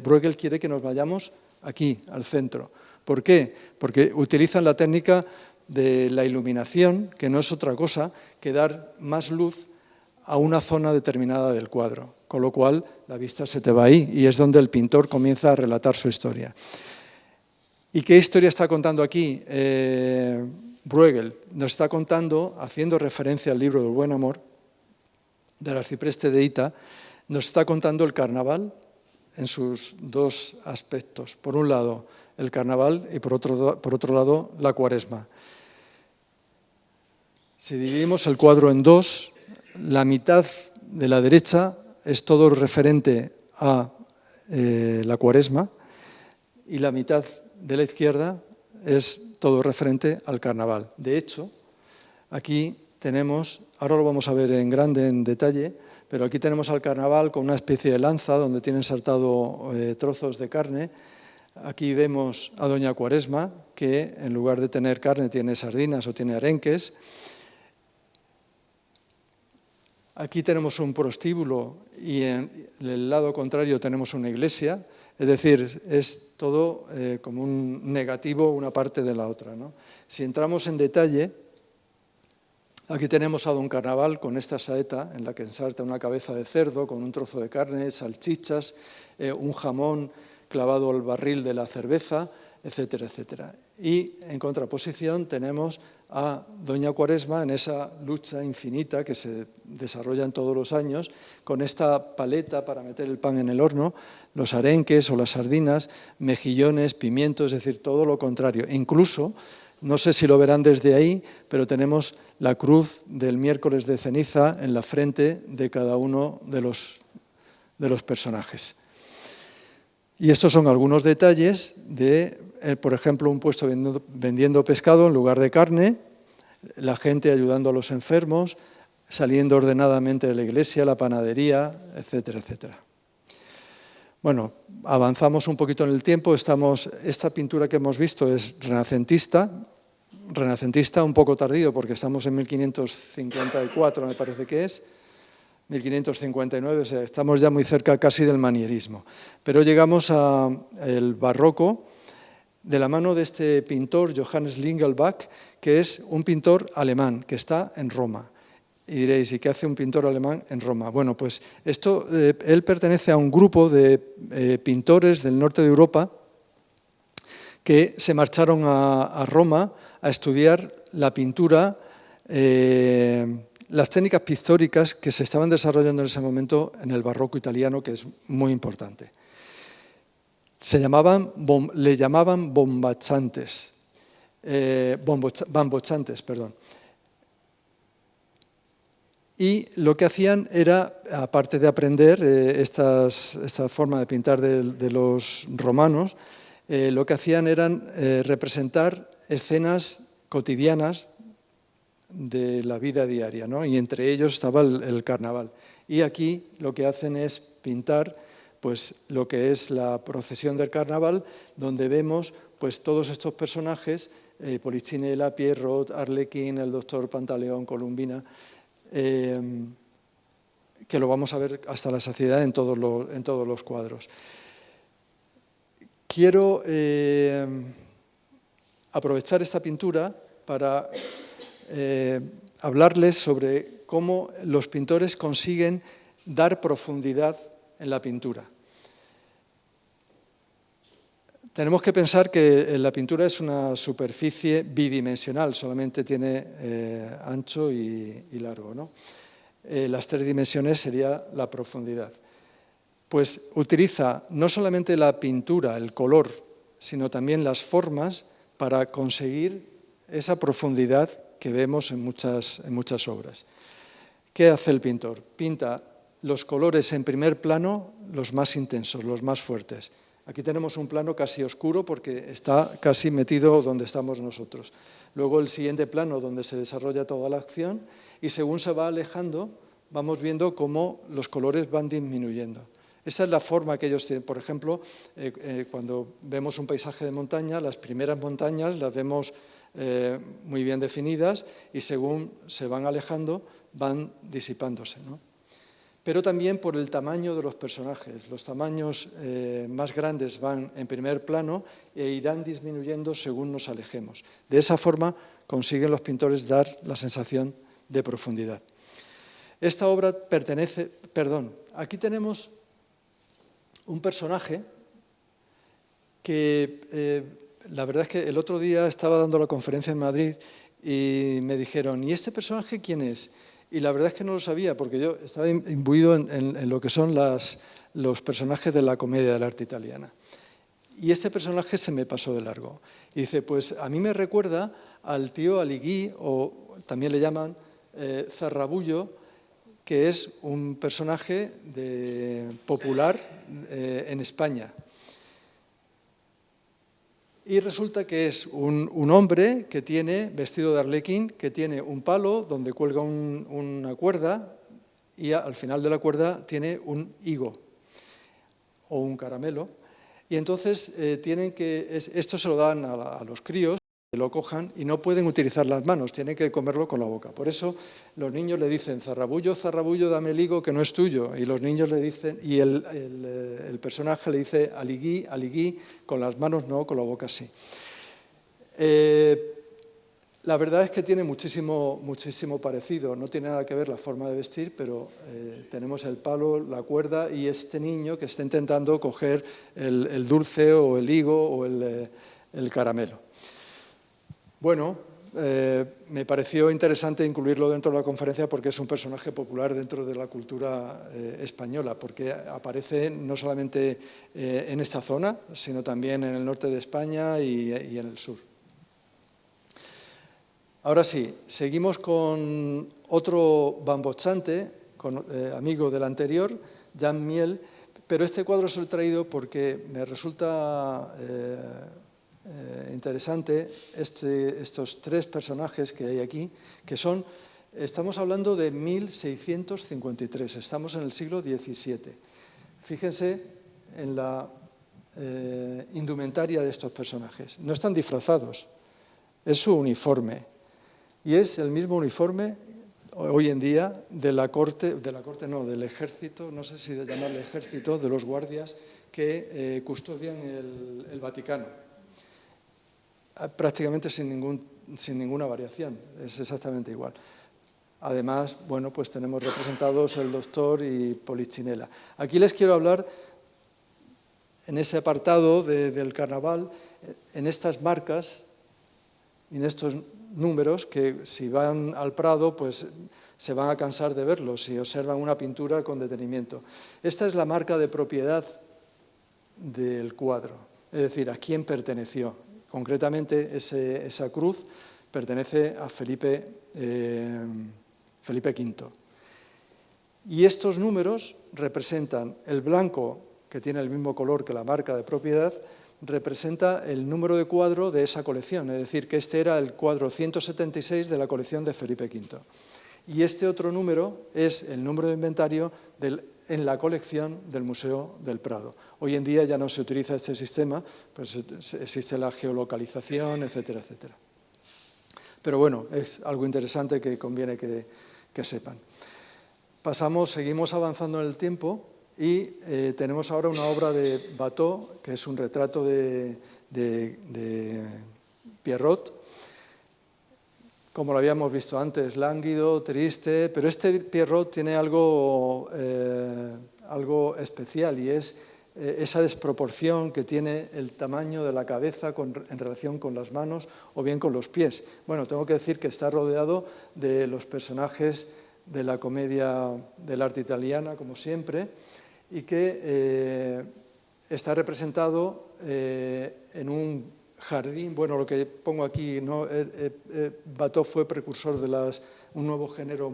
Bruegel quiere que nos vayamos aquí, al centro. ¿Por qué? Porque utilizan la técnica de la iluminación, que no es otra cosa que dar más luz a una zona determinada del cuadro, con lo cual la vista se te va ahí y es donde el pintor comienza a relatar su historia. ¿Y qué historia está contando aquí Bruegel? Nos está contando, haciendo referencia al libro del Buen Amor, del arcipreste de Hita, nos está contando el carnaval en sus dos aspectos. Por un lado, el carnaval y por otro lado, la cuaresma. Si dividimos el cuadro en dos, la mitad de la derecha es todo referente a la cuaresma y la mitad de la izquierda es todo referente al carnaval. De hecho, aquí tenemos, ahora lo vamos a ver en grande, en detalle, pero aquí tenemos al carnaval con una especie de lanza donde tienen saltado trozos de carne. Aquí vemos a Doña Cuaresma, que en lugar de tener carne tiene sardinas o tiene arenques. Aquí tenemos un prostíbulo y en el lado contrario tenemos una iglesia, es decir, es todo como un negativo una parte de la otra, ¿no? Si entramos en detalle, aquí tenemos a Don Carnaval con esta saeta en la que ensarta una cabeza de cerdo con un trozo de carne, salchichas, un jamón clavado al barril de la cerveza, etcétera, etcétera. Y en contraposición tenemos a Doña Cuaresma en esa lucha infinita que se desarrolla en todos los años, con esta paleta para meter el pan en el horno, los arenques o las sardinas, mejillones, pimientos, es decir, todo lo contrario. Incluso, no sé si lo verán desde ahí, pero tenemos la cruz del miércoles de ceniza en la frente de cada uno de los personajes. Y estos son algunos detalles de, por ejemplo, un puesto vendiendo pescado en lugar de carne, la gente ayudando a los enfermos, saliendo ordenadamente de la iglesia, la panadería, etcétera, etcétera. Bueno, avanzamos un poquito en el tiempo. Esta pintura que hemos visto es renacentista un poco tardío porque estamos en 1554, me parece que es, 1559, o sea, estamos ya muy cerca casi del manierismo. Pero llegamos al barroco de la mano de este pintor, Johannes Lingelbach, que es un pintor alemán que está en Roma. Y diréis, ¿y qué hace un pintor alemán en Roma? Bueno, pues él pertenece a un grupo de pintores del norte de Europa que se marcharon a Roma a estudiar la pintura, las técnicas pictóricas que se estaban desarrollando en ese momento en el barroco italiano, que es muy importante. Le llamaban bambochantes, perdón. Y lo que hacían era, aparte de aprender esta forma de pintar de los romanos, lo que hacían eran representar escenas cotidianas de la vida diaria, ¿no? Y entre ellos estaba el carnaval. Y aquí lo que hacen es pintar pues, lo que es la procesión del carnaval, donde vemos pues, todos estos personajes, Polichinela, Pierrot, Arlequín, el doctor Pantaleón, Columbina, que lo vamos a ver hasta la saciedad en todos los cuadros. Quiero aprovechar esta pintura para hablarles sobre cómo los pintores consiguen dar profundidad en la pintura. Tenemos que pensar que la pintura es una superficie bidimensional, solamente tiene ancho y largo, ¿no? Las tres dimensiones sería la profundidad. pues utiliza no solamente la pintura, el color, sino también las formas para conseguir esa profundidad que vemos en muchas obras. ¿Qué hace el pintor? Pinta los colores en primer plano, los más intensos, los más fuertes. Aquí tenemos un plano casi oscuro porque está casi metido donde estamos nosotros. Luego el siguiente plano donde se desarrolla toda la acción y según se va alejando vamos viendo cómo los colores van disminuyendo. Esa es la forma que ellos tienen. Por ejemplo, cuando vemos un paisaje de montaña, las primeras montañas las vemos muy bien definidas y según se van alejando van disipándose, ¿no? Pero también por el tamaño de los personajes. Los tamaños más grandes van en primer plano e irán disminuyendo según nos alejemos. De esa forma consiguen los pintores dar la sensación de profundidad. Esta obra aquí tenemos un personaje que la verdad es que el otro día estaba dando la conferencia en Madrid y me dijeron, ¿y este personaje quién es? Y la verdad es que no lo sabía, porque yo estaba imbuido en lo que son los personajes de la comedia del arte italiana. Y este personaje se me pasó de largo. Y dice, pues a mí me recuerda al tío Alighieri, o también le llaman Zarrabullo, que es un personaje popular en España. Y resulta que es un hombre que tiene, vestido de arlequín, que tiene un palo donde cuelga una cuerda y al final de la cuerda tiene un higo o un caramelo. Y entonces esto se lo dan a los críos, que lo cojan y no pueden utilizar las manos, tienen que comerlo con la boca. Por eso los niños le dicen, Zarrabullo, Zarrabullo, dame el higo que no es tuyo. Y los niños le dicen, y el personaje le dice, Alighieri, Alighieri, con las manos no, con la boca sí. La verdad es que tiene muchísimo parecido, no tiene nada que ver la forma de vestir, pero tenemos el palo, la cuerda y este niño que está intentando coger el dulce o el higo o el caramelo. Bueno, me pareció interesante incluirlo dentro de la conferencia porque es un personaje popular dentro de la cultura española, porque aparece no solamente en esta zona, sino también en el norte de España y en el sur. Ahora sí, seguimos con otro bambocciante, amigo del anterior, Jan Miel, pero este cuadro se lo he traído porque me resulta interesante estos tres personajes que hay aquí, que estamos hablando de 1653, estamos en el siglo XVII. Fíjense en la indumentaria de estos personajes. No están disfrazados, es su uniforme. Y es el mismo uniforme hoy en día del ejército, no sé si de llamarle ejército, de los guardias que custodian el Vaticano. Prácticamente sin ninguna variación, es exactamente igual. Además, bueno, pues tenemos representados el Doctor y Polichinela. Aquí les quiero hablar, en ese apartado del carnaval, en estas marcas y en estos números que si van al Prado pues se van a cansar de verlos si observan una pintura con detenimiento. Esta es la marca de propiedad del cuadro, es decir, a quién perteneció. Concretamente esa cruz pertenece a Felipe V. Y estos números representan el blanco, que tiene el mismo color que la marca de propiedad, representa el número de cuadro de esa colección, es decir, que este era el cuadro 176 de la colección de Felipe V. Y este otro número es el número de inventario en la colección del Museo del Prado. Hoy en día ya no se utiliza este sistema, pues existe la geolocalización, etcétera, etcétera. Pero bueno, es algo interesante que conviene que sepan. Seguimos avanzando en el tiempo y tenemos ahora una obra de Watteau, que es un retrato de Pierrot, como lo habíamos visto antes, lánguido, triste, pero este Pierrot tiene algo especial y es esa desproporción que tiene el tamaño de la cabeza en relación con las manos o bien con los pies. Bueno, tengo que decir que está rodeado de los personajes de la comedia del arte italiana, como siempre, y que está representado en un jardín. Bueno, lo que pongo aquí, ¿no? Watteau fue precursor de un nuevo género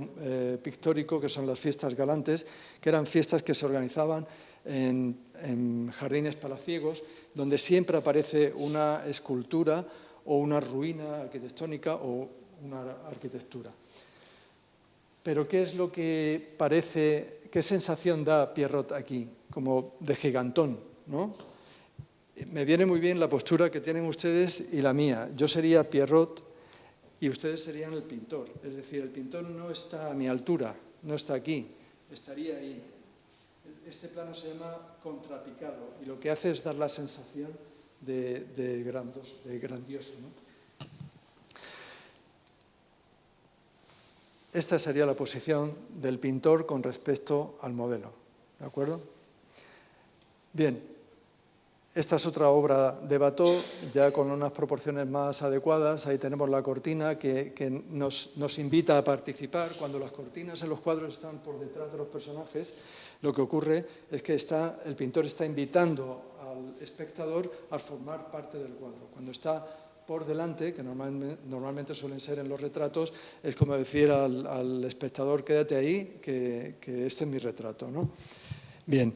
pictórico, que son las fiestas galantes, que eran fiestas que se organizaban en jardines palaciegos, donde siempre aparece una escultura o una ruina arquitectónica o una arquitectura. Pero ¿qué es lo que parece, qué sensación da Pierrot aquí? Como de gigantón, ¿no? Me viene muy bien la postura que tienen ustedes y la mía. Yo sería Pierrot y ustedes serían el pintor. Es decir, el pintor no está a mi altura, no está aquí, estaría ahí. Este plano se llama contrapicado y lo que hace es dar la sensación de grandioso, ¿no? Esta sería la posición del pintor con respecto al modelo, ¿de acuerdo? Bien, esta es otra obra de Watteau, ya con unas proporciones más adecuadas. Ahí tenemos la cortina que nos invita a participar. Cuando las cortinas en los cuadros están por detrás de los personajes, lo que ocurre es que el pintor está invitando al espectador a formar parte del cuadro. Cuando está por delante, que normalmente suelen ser en los retratos, es como decir al espectador: quédate ahí, que este es mi retrato, ¿no? Bien,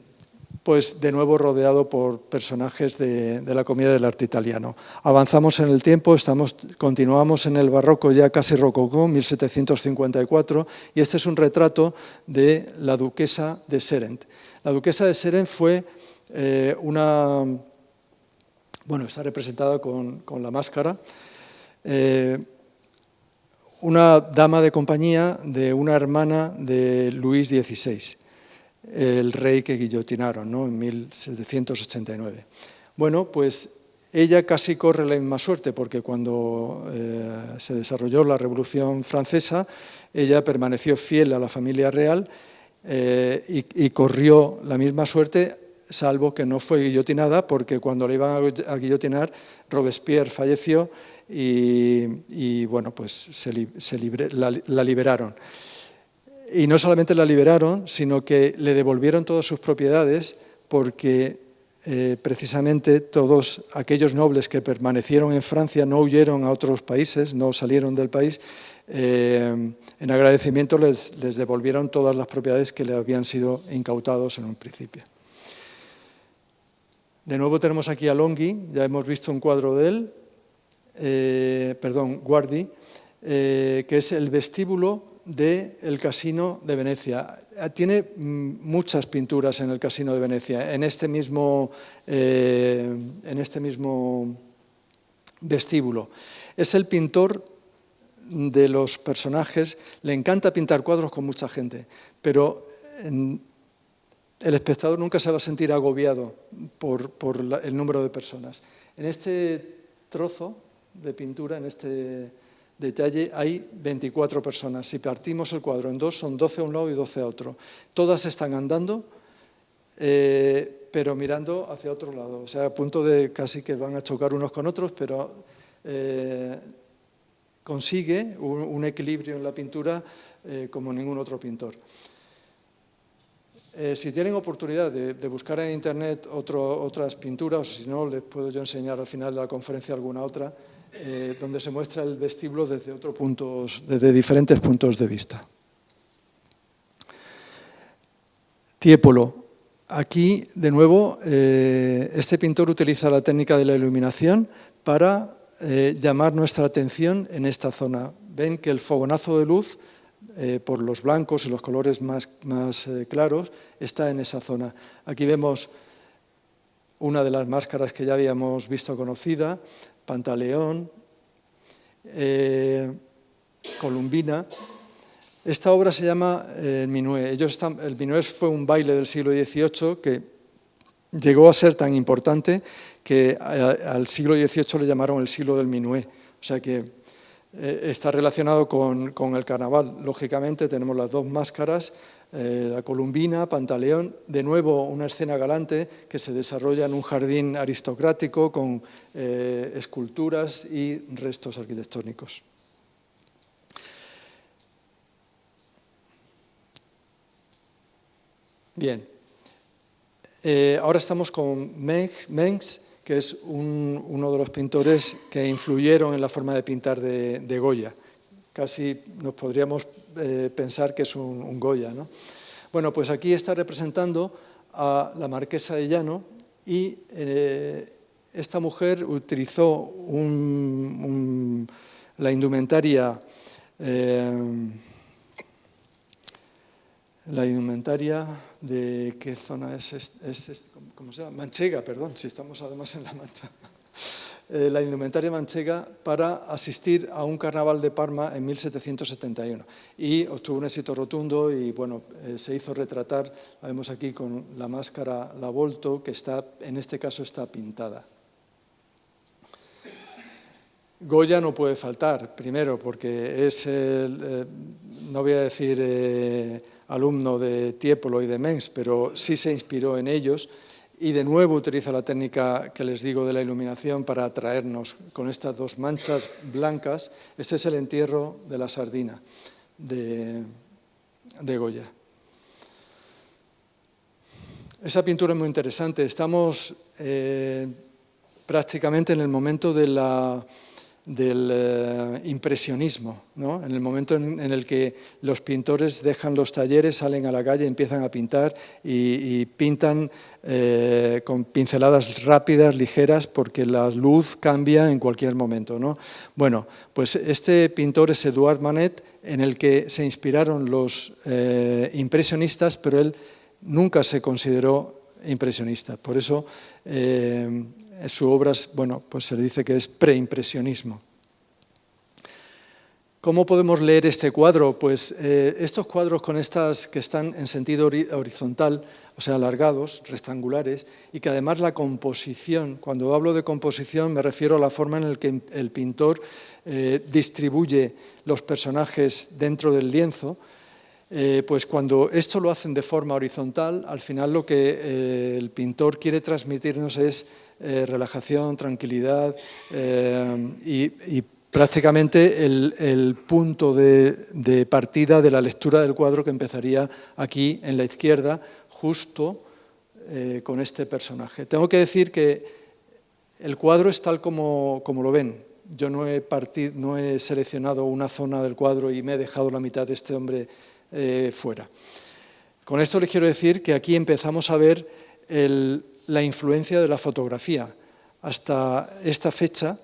pues de nuevo rodeado por personajes de la comedia del arte italiano. Avanzamos en el tiempo, continuamos en el barroco ya casi rococó, 1754, y este es un retrato de la duquesa de Serent. La duquesa de Serent fue bueno, está representada con la máscara, una dama de compañía de una hermana de Luis XVI, el rey que guillotinaron, ¿no?, en 1789. Bueno, pues ella casi corre la misma suerte, porque cuando se desarrolló la Revolución Francesa, ella permaneció fiel a la familia real y corrió la misma suerte, salvo que no fue guillotinada, porque cuando la iban a guillotinar, Robespierre falleció y bueno, pues la liberaron. Y no solamente la liberaron, sino que le devolvieron todas sus propiedades, porque precisamente todos aquellos nobles que permanecieron en Francia no huyeron a otros países, no salieron del país. En agradecimiento les devolvieron todas las propiedades que le habían sido incautados en un principio. De nuevo tenemos aquí a Longhi, ya hemos visto un cuadro de él, Guardi, que es el vestíbulo del Casino de Venecia. Tiene muchas pinturas en el Casino de Venecia, en este mismo vestíbulo. Es el pintor de los personajes, le encanta pintar cuadros con mucha gente, pero el espectador nunca se va a sentir agobiado por el número de personas. En este trozo de pintura, en este detalle, hay 24 personas. Si partimos el cuadro en dos, son 12 a un lado y 12 a otro. Todas están andando, pero mirando hacia otro lado. O sea, a punto de casi que van a chocar unos con otros, pero consigue un equilibrio en la pintura como ningún otro pintor. Si tienen oportunidad de buscar en internet otras pinturas, o si no, les puedo yo enseñar al final de la conferencia alguna otra, donde se muestra el vestíbulo desde diferentes puntos de vista. Tiepolo. Aquí, de nuevo, este pintor utiliza la técnica de la iluminación para llamar nuestra atención en esta zona. Ven que el fogonazo de luz, por los blancos y los colores más claros, está en esa zona. Aquí vemos una de las máscaras que ya habíamos visto conocida, Pantaleón, Columbina. Esta obra se llama el Minuet. El Minuet fue un baile del siglo XVIII que llegó a ser tan importante que al siglo XVIII le llamaron el siglo del Minuet. O sea que está relacionado con el carnaval. Lógicamente tenemos las dos máscaras, la Columbina, Pantaleón, de nuevo una escena galante que se desarrolla en un jardín aristocrático con esculturas y restos arquitectónicos. Bien, Ahora estamos con Mengs, que es uno de los pintores que influyeron en la forma de pintar de Goya. Casi nos podríamos pensar que es un Goya, ¿no? Bueno, pues aquí está representando a la marquesa de Llano y esta mujer utilizó la indumentaria de, ¿qué zona es? ¿Cómo se llama? Manchega, perdón, si estamos además en La Mancha. La indumentaria manchega para asistir a un carnaval de Parma en 1771 y obtuvo un éxito rotundo y bueno, se hizo retratar, la vemos aquí con la máscara La Volto, que está, en este caso está pintada. Goya no puede faltar, primero porque es, no voy a decir alumno de Tiepolo y de Mengs, pero sí se inspiró en ellos. Y de nuevo utiliza la técnica que les digo de la iluminación para atraernos con estas dos manchas blancas. Este es el entierro de la sardina de Goya. Esa pintura es muy interesante. Estamos prácticamente en el momento del impresionismo, ¿no? En el momento en el que los pintores dejan los talleres, salen a la calle, empiezan a pintar y pintan con pinceladas rápidas, ligeras, porque la luz cambia en cualquier momento, ¿no? Bueno, pues este pintor es Edouard Manet, en el que se inspiraron los impresionistas, pero él nunca se consideró impresionista. Por eso su obra, bueno, pues se le dice que es preimpresionismo. ¿Cómo podemos leer este cuadro? Pues estos cuadros con estas que están en sentido horizontal, o sea, alargados, rectangulares, y que además la composición, cuando hablo de composición me refiero a la forma en la que el pintor distribuye los personajes dentro del lienzo, pues cuando esto lo hacen de forma horizontal, al final lo que el pintor quiere transmitirnos es relajación, tranquilidad y prácticamente el punto de partida de la lectura del cuadro que empezaría aquí en la izquierda, justo con este personaje. Tengo que decir que el cuadro es tal como lo ven. Yo no he seleccionado una zona del cuadro y me he dejado la mitad de este hombre fuera. Con esto les quiero decir que aquí empezamos a ver la influencia de la fotografía. Hasta esta fecha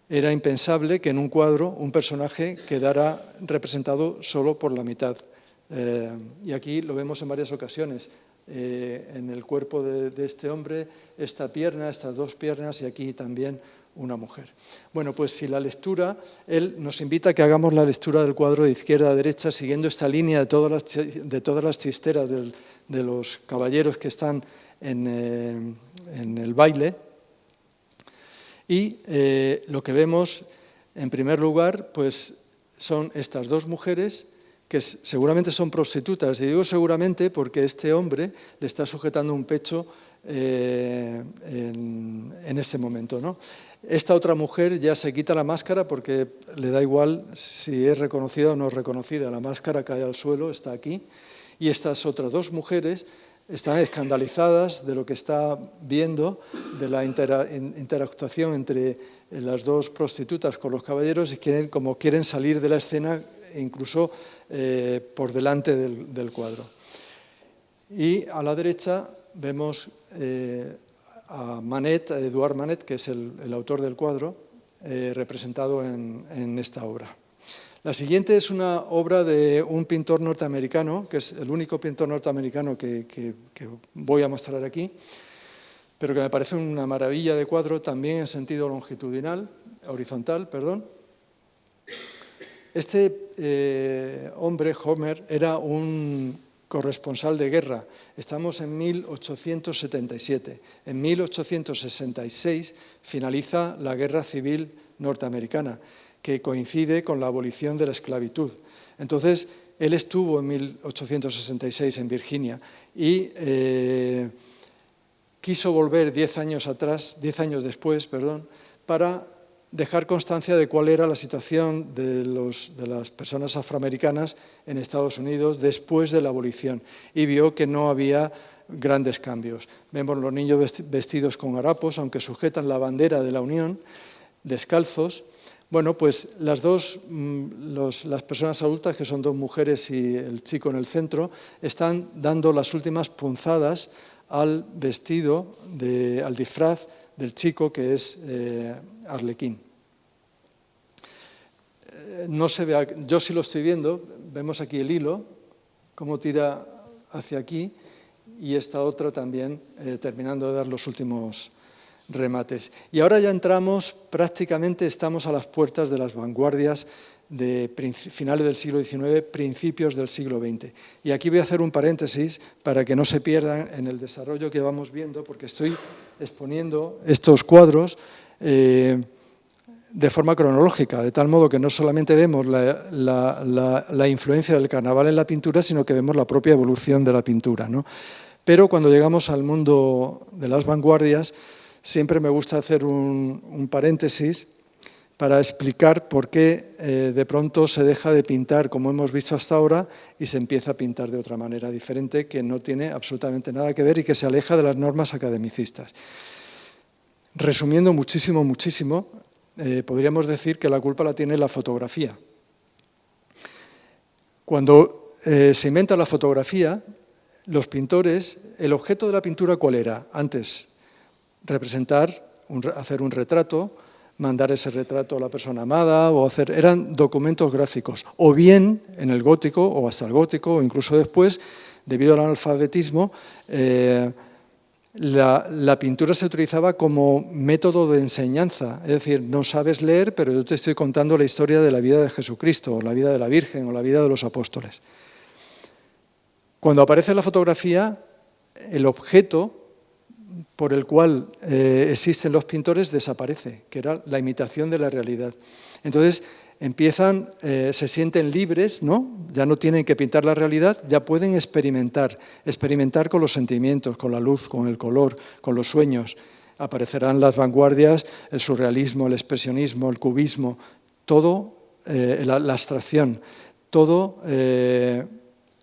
era impensable que en un cuadro un personaje quedara representado solo por la mitad. Y aquí lo vemos en varias ocasiones. En el cuerpo de este hombre, esta pierna, estas dos piernas y aquí también una mujer. Bueno, pues si la lectura, él nos invita a que hagamos la lectura del cuadro de izquierda a derecha siguiendo esta línea de todas las chisteras de los caballeros que están en el baile. Y lo que vemos, en primer lugar, pues son estas dos mujeres que seguramente son prostitutas. Y digo seguramente porque este hombre le está sujetando un pecho en este momento, ¿no? Esta otra mujer ya se quita la máscara porque le da igual si es reconocida o no es reconocida. La máscara cae al suelo, está aquí. Y estas otras dos mujeres están escandalizadas de lo que está viendo, de la interactuación entre las dos prostitutas con los caballeros y quieren salir de la escena incluso por delante del cuadro. Y a la derecha vemos a Manet, a Edouard Manet, que es el autor del cuadro, representado en esta obra. La siguiente es una obra de un pintor norteamericano, que es el único pintor norteamericano que voy a mostrar aquí, pero que me parece una maravilla de cuadro, también en sentido horizontal, perdón. Este hombre, Homer, era un corresponsal de guerra. Estamos en 1877. En 1866 finaliza la Guerra Civil Norteamericana, que coincide con la abolición de la esclavitud. Entonces, él estuvo en 1866 en Virginia y quiso volver 10 años después, para dejar constancia de cuál era la situación de las personas afroamericanas en Estados Unidos después de la abolición. Y vio que no había grandes cambios. Vemos los niños vestidos con harapos, aunque sujetan la bandera de la Unión, descalzos. Bueno, pues las personas adultas, que son dos mujeres y el chico en el centro, están dando las últimas punzadas al vestido, al disfraz del chico, que es Arlequín. No se ve, yo sí lo estoy viendo, vemos aquí el hilo, cómo tira hacia aquí, y esta otra también terminando de dar los últimos remates. Y ahora ya entramos, prácticamente estamos a las puertas de las vanguardias de finales del siglo XIX, principios del siglo XX. Y aquí voy a hacer un paréntesis para que no se pierdan en el desarrollo que vamos viendo, porque estoy exponiendo estos cuadros de forma cronológica, de tal modo que no solamente vemos la influencia del carnaval en la pintura, sino que vemos la propia evolución de la pintura, ¿no? Pero cuando llegamos al mundo de las vanguardias, siempre me gusta hacer un paréntesis para explicar por qué de pronto se deja de pintar como hemos visto hasta ahora y se empieza a pintar de otra manera diferente, que no tiene absolutamente nada que ver y que se aleja de las normas academicistas. Resumiendo muchísimo, podríamos decir que la culpa la tiene la fotografía. Cuando se inventa la fotografía, los pintores, el objeto de la pintura, ¿cuál era? Antes, representar, hacer un retrato, mandar ese retrato a la persona amada, eran documentos gráficos. O bien, en el gótico, o hasta el gótico, o incluso después, debido al analfabetismo, la pintura se utilizaba como método de enseñanza, es decir, no sabes leer, pero yo te estoy contando la historia de la vida de Jesucristo, o la vida de la Virgen, o la vida de los apóstoles. Cuando aparece la fotografía, el objeto por el cual existen los pintores desaparece, que era la imitación de la realidad. Entonces se sienten libres, ¿no? Ya no tienen que pintar la realidad, ya pueden experimentar con los sentimientos, con la luz, con el color, con los sueños. Aparecerán las vanguardias, el surrealismo, el expresionismo, el cubismo, todo, la abstracción, todo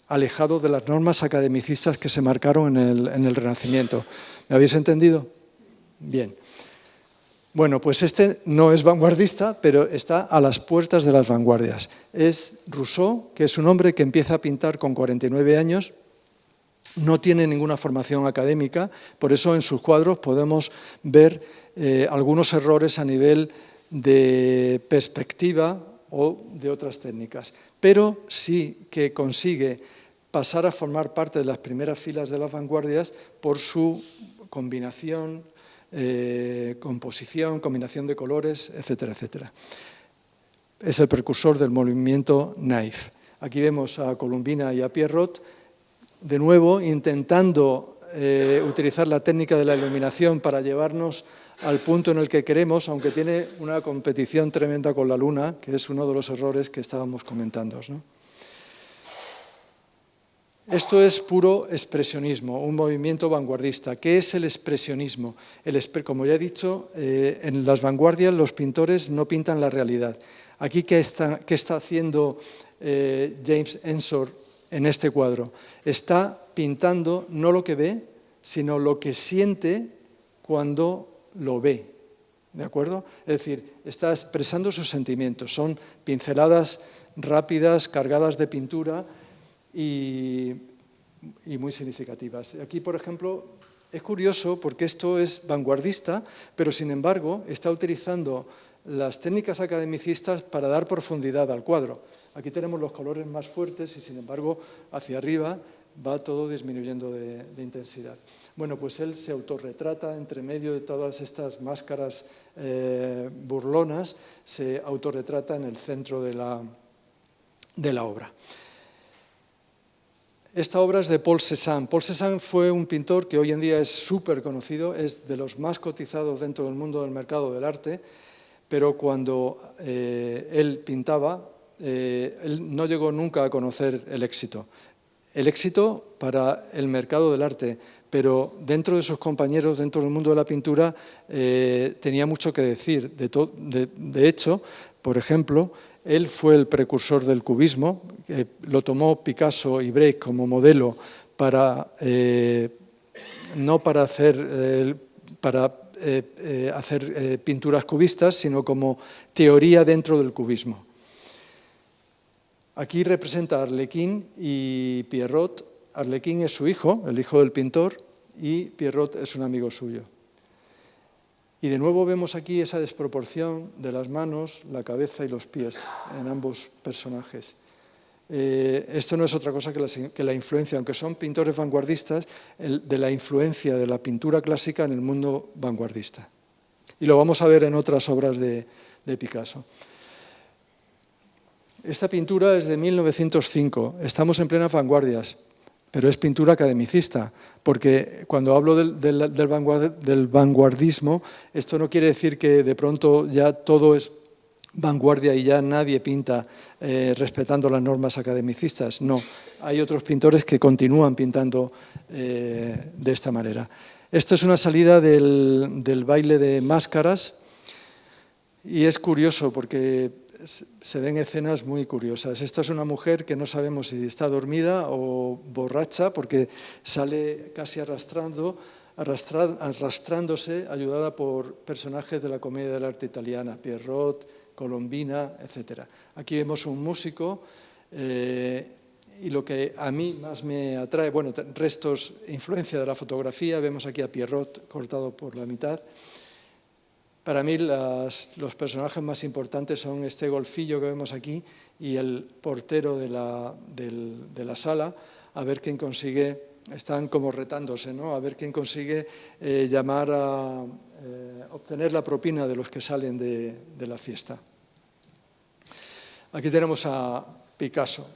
alejado de las normas academicistas que se marcaron en el Renacimiento. ¿Me habéis entendido? Bien. Bueno, pues este no es vanguardista, pero está a las puertas de las vanguardias. Es Rousseau, que es un hombre que empieza a pintar con 49 años, no tiene ninguna formación académica, por eso en sus cuadros podemos ver algunos errores a nivel de perspectiva o de otras técnicas, pero sí que consigue pasar a formar parte de las primeras filas de las vanguardias por su combinación, composición, combinación de colores, etcétera, etcétera. Es el precursor del movimiento naif. Aquí vemos a Columbina y a Pierrot, de nuevo intentando utilizar la técnica de la iluminación para llevarnos al punto en el que queremos, aunque tiene una competición tremenda con la luna, que es uno de los errores que estábamos comentando, ¿no? Esto es puro expresionismo, un movimiento vanguardista. ¿Qué es el expresionismo? Como ya he dicho, en las vanguardias los pintores no pintan la realidad. Aquí, ¿qué está haciendo James Ensor en este cuadro? Está pintando no lo que ve, sino lo que siente cuando lo ve. ¿De acuerdo? Es decir, está expresando sus sentimientos. Son pinceladas rápidas, cargadas de pintura, y muy significativas. Aquí, por ejemplo, es curioso porque esto es vanguardista, pero sin embargo está utilizando las técnicas academicistas para dar profundidad al cuadro. Aquí tenemos los colores más fuertes y sin embargo hacia arriba va todo disminuyendo de intensidad. Bueno, pues él se autorretrata entre medio de todas estas máscaras burlonas, se autorretrata en el centro de la obra. Esta obra es de Paul Cézanne. Paul Cézanne fue un pintor que hoy en día es súper conocido, es de los más cotizados dentro del mundo del mercado del arte, pero cuando él pintaba, él no llegó nunca a conocer el éxito. El éxito para el mercado del arte, pero dentro de sus compañeros, dentro del mundo de la pintura, tenía mucho que decir. De hecho, por ejemplo, él fue el precursor del cubismo, lo tomó Picasso y Brecht como modelo para no para hacer pinturas cubistas, sino como teoría dentro del cubismo. Aquí representa a Arlequín y Pierrot. Arlequín es su hijo, el hijo del pintor, y Pierrot es un amigo suyo. Y de nuevo vemos aquí esa desproporción de las manos, la cabeza y los pies en ambos personajes. Esto no es otra cosa que la influencia, aunque son pintores vanguardistas, de la influencia de la pintura clásica en el mundo vanguardista. Y lo vamos a ver en otras obras de Picasso. Esta pintura es de 1905, estamos en plenas vanguardias, pero es pintura academicista, porque cuando hablo del vanguardismo, esto no quiere decir que de pronto ya todo es vanguardia y ya nadie pinta respetando las normas academicistas. No, hay otros pintores que continúan pintando de esta manera. Esta es una salida del baile de máscaras y es curioso porque se ven escenas muy curiosas. Esta es una mujer que no sabemos si está dormida o borracha porque sale casi arrastrándose, ayudada por personajes de la comedia del arte italiana, Pierrot, Colombina, etc. Aquí vemos un músico y lo que a mí más me atrae, bueno, restos, influencia de la fotografía, vemos aquí a Pierrot cortado por la mitad. Para mí los personajes más importantes son este golfillo que vemos aquí y el portero de la sala, a ver quién consigue, están como retándose, ¿no? A ver quién consigue llamar a obtener la propina de los que salen de la fiesta. Aquí tenemos a Picasso,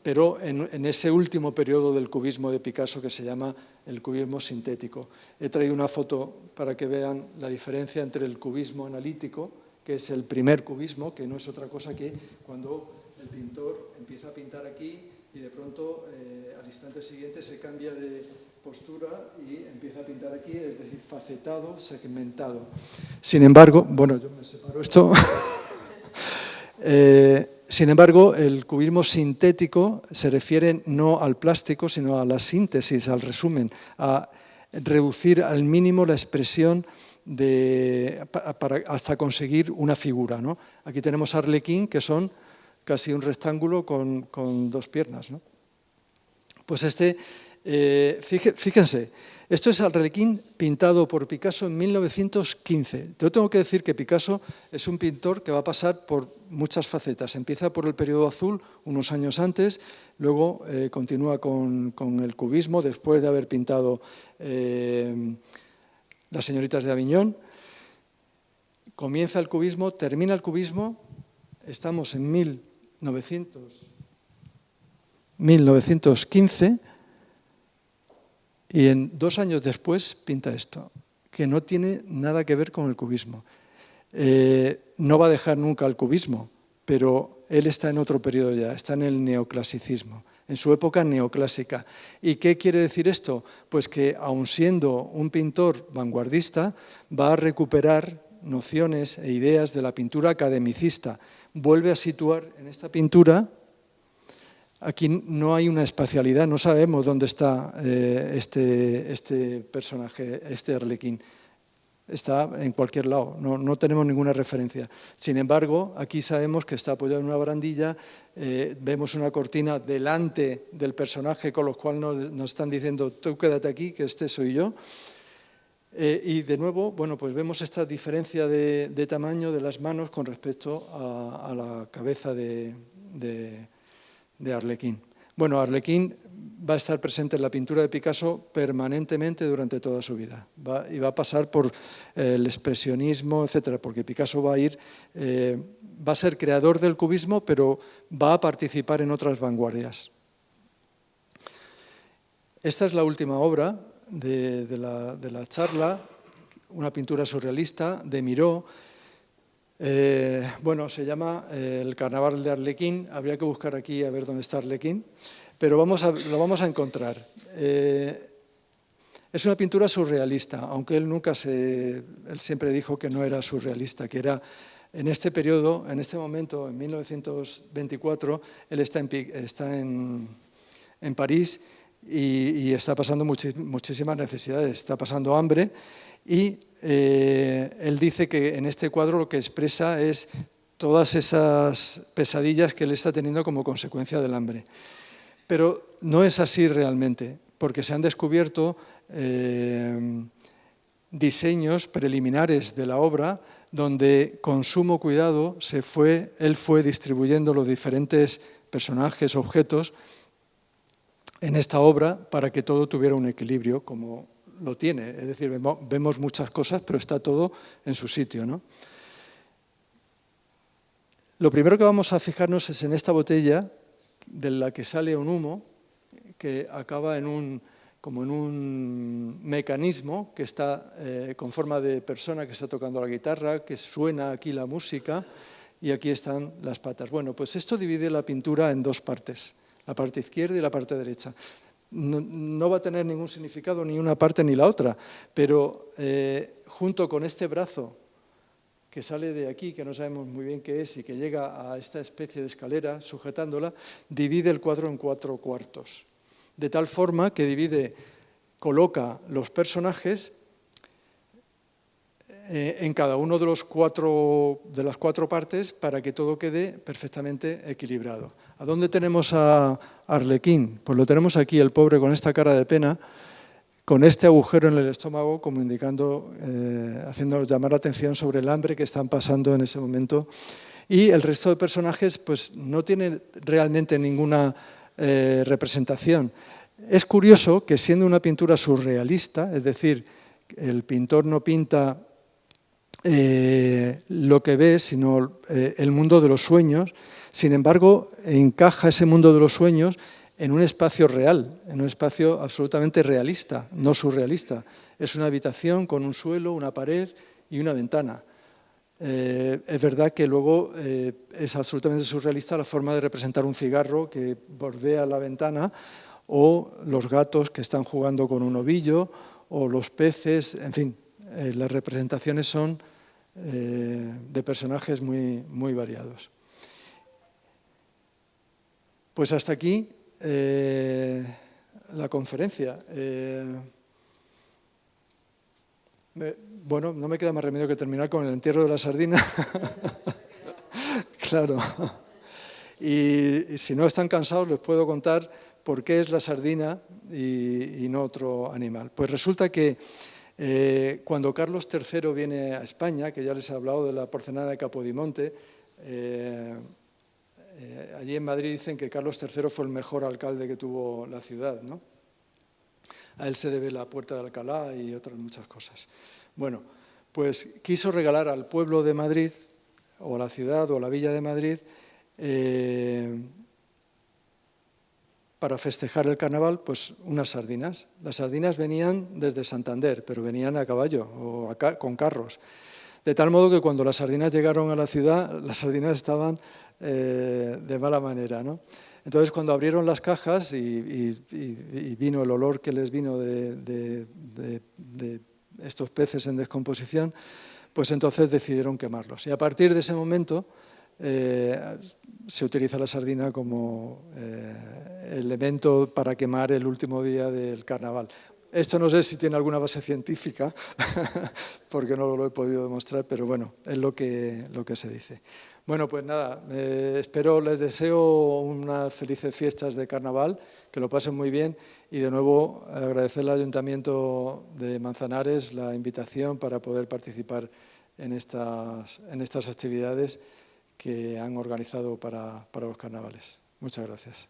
pero en ese último periodo del cubismo de Picasso que se llama el cubismo sintético. He traído una foto para que vean la diferencia entre el cubismo analítico, que es el primer cubismo, que no es otra cosa que cuando el pintor empieza a pintar aquí y de pronto al instante siguiente se cambia de postura y empieza a pintar aquí, es decir, facetado, segmentado. Sin embargo, bueno, yo me separo esto. Sin embargo, el cubismo sintético se refiere no al plástico, sino a la síntesis, al resumen, a reducir al mínimo la expresión hasta conseguir una figura, ¿no? Aquí tenemos Arlequín, que son casi un rectángulo con dos piernas, ¿no? Pues fíjense, esto es Arlequín pintado por Picasso en 1915. Yo tengo que decir que Picasso es un pintor que va a pasar por muchas facetas. Empieza por el periodo azul, unos años antes, luego continúa con el cubismo, después de haber pintado Las señoritas de Aviñón. Comienza el cubismo, termina el cubismo, estamos en 1915, y 2 años después pinta esto, que no tiene nada que ver con el cubismo. No va a dejar nunca el cubismo, pero él está en otro periodo ya, está en el neoclasicismo, en su época neoclásica. ¿Y qué quiere decir esto? Pues que, aun siendo un pintor vanguardista, va a recuperar nociones e ideas de la pintura academicista. Vuelve a situar en esta pintura. Aquí no hay una espacialidad, no sabemos dónde está este personaje, este Arlequín. Está en cualquier lado, no tenemos ninguna referencia. Sin embargo, aquí sabemos que está apoyado en una barandilla, vemos una cortina delante del personaje, con lo cual nos están diciendo, tú quédate aquí, que este soy yo. Y de nuevo, bueno, pues vemos esta diferencia de tamaño de las manos con respecto a la cabeza de Arlequín. Bueno, Arlequín va a estar presente en la pintura de Picasso permanentemente durante toda su vida. Y va a pasar por el expresionismo, etcétera, porque Picasso va a ser creador del cubismo, pero va a participar en otras vanguardias. Esta es la última obra de la charla, una pintura surrealista de Miró. Bueno, se llama El Carnaval de Arlequín. Habría que buscar aquí a ver dónde está Arlequín, pero lo vamos a encontrar. Es una pintura surrealista, aunque él siempre dijo que no era surrealista, que era en este periodo, en este momento, en 1924, él está en París y está pasando muchísimas necesidades, está pasando hambre y él dice que en este cuadro lo que expresa es todas esas pesadillas que él está teniendo como consecuencia del hambre. Pero no es así realmente, porque se han descubierto diseños preliminares de la obra donde con sumo cuidado él fue distribuyendo los diferentes personajes, objetos en esta obra para que todo tuviera un equilibrio como lo tiene. Es decir, vemos muchas cosas, pero está todo en su sitio, ¿no? Lo primero que vamos a fijarnos es en esta botella de la que sale un humo que acaba como en un mecanismo que está con forma de persona que está tocando la guitarra, que suena aquí la música y aquí están las patas. Bueno, pues esto divide la pintura en dos partes, la parte izquierda y la parte derecha. No va a tener ningún significado ni una parte ni la otra, pero junto con este brazo que sale de aquí, que no sabemos muy bien qué es y que llega a esta especie de escalera sujetándola, divide el cuadro en 4 cuartos. De tal forma que coloca los personajes en cada uno de las 4 partes para que todo quede perfectamente equilibrado. ¿A dónde tenemos a Arlequín? Pues lo tenemos aquí, el pobre con esta cara de pena, con este agujero en el estómago, como indicando, haciéndonos llamar la atención sobre el hambre que están pasando en ese momento. Y el resto de personajes pues, no tienen realmente ninguna representación. Es curioso que siendo una pintura surrealista, es decir, el pintor no pinta lo que ve, sino el mundo de los sueños, sin embargo, encaja ese mundo de los sueños en un espacio real, en un espacio absolutamente realista, no surrealista. Es una habitación con un suelo, una pared y una ventana. Es verdad que luego es absolutamente surrealista la forma de representar un cigarro que bordea la ventana o los gatos que están jugando con un ovillo o los peces, en fin, las representaciones son de personajes muy, muy variados. Pues hasta aquí la conferencia. Bueno, no me queda más remedio que terminar con el entierro de la sardina. Claro. Y si no están cansados, les puedo contar por qué es la sardina y no otro animal. Pues resulta que cuando Carlos III viene a España, que ya les he hablado de la porcelana de Capodimonte, allí en Madrid dicen que Carlos III fue el mejor alcalde que tuvo la ciudad, ¿no? A él se debe la Puerta de Alcalá y otras muchas cosas. Bueno, pues quiso regalar al pueblo de Madrid, o a la ciudad, o a la villa de Madrid, para festejar el carnaval, pues unas sardinas. Las sardinas venían desde Santander, pero venían a caballo o con carros. De tal modo que cuando las sardinas llegaron a la ciudad, las sardinas estaban de mala manera, ¿no? Entonces, cuando abrieron las cajas y vino el olor que les vino de estos peces en descomposición, pues entonces decidieron quemarlos. Y a partir de ese momento se utiliza la sardina como elemento para quemar el último día del carnaval. Esto no sé si tiene alguna base científica, porque no lo he podido demostrar, pero bueno, es lo que se dice. Bueno, pues nada, les deseo unas felices fiestas de carnaval, que lo pasen muy bien y de nuevo agradecerle al Ayuntamiento de Manzanares la invitación para poder participar en estas actividades que han organizado para los carnavales. Muchas gracias.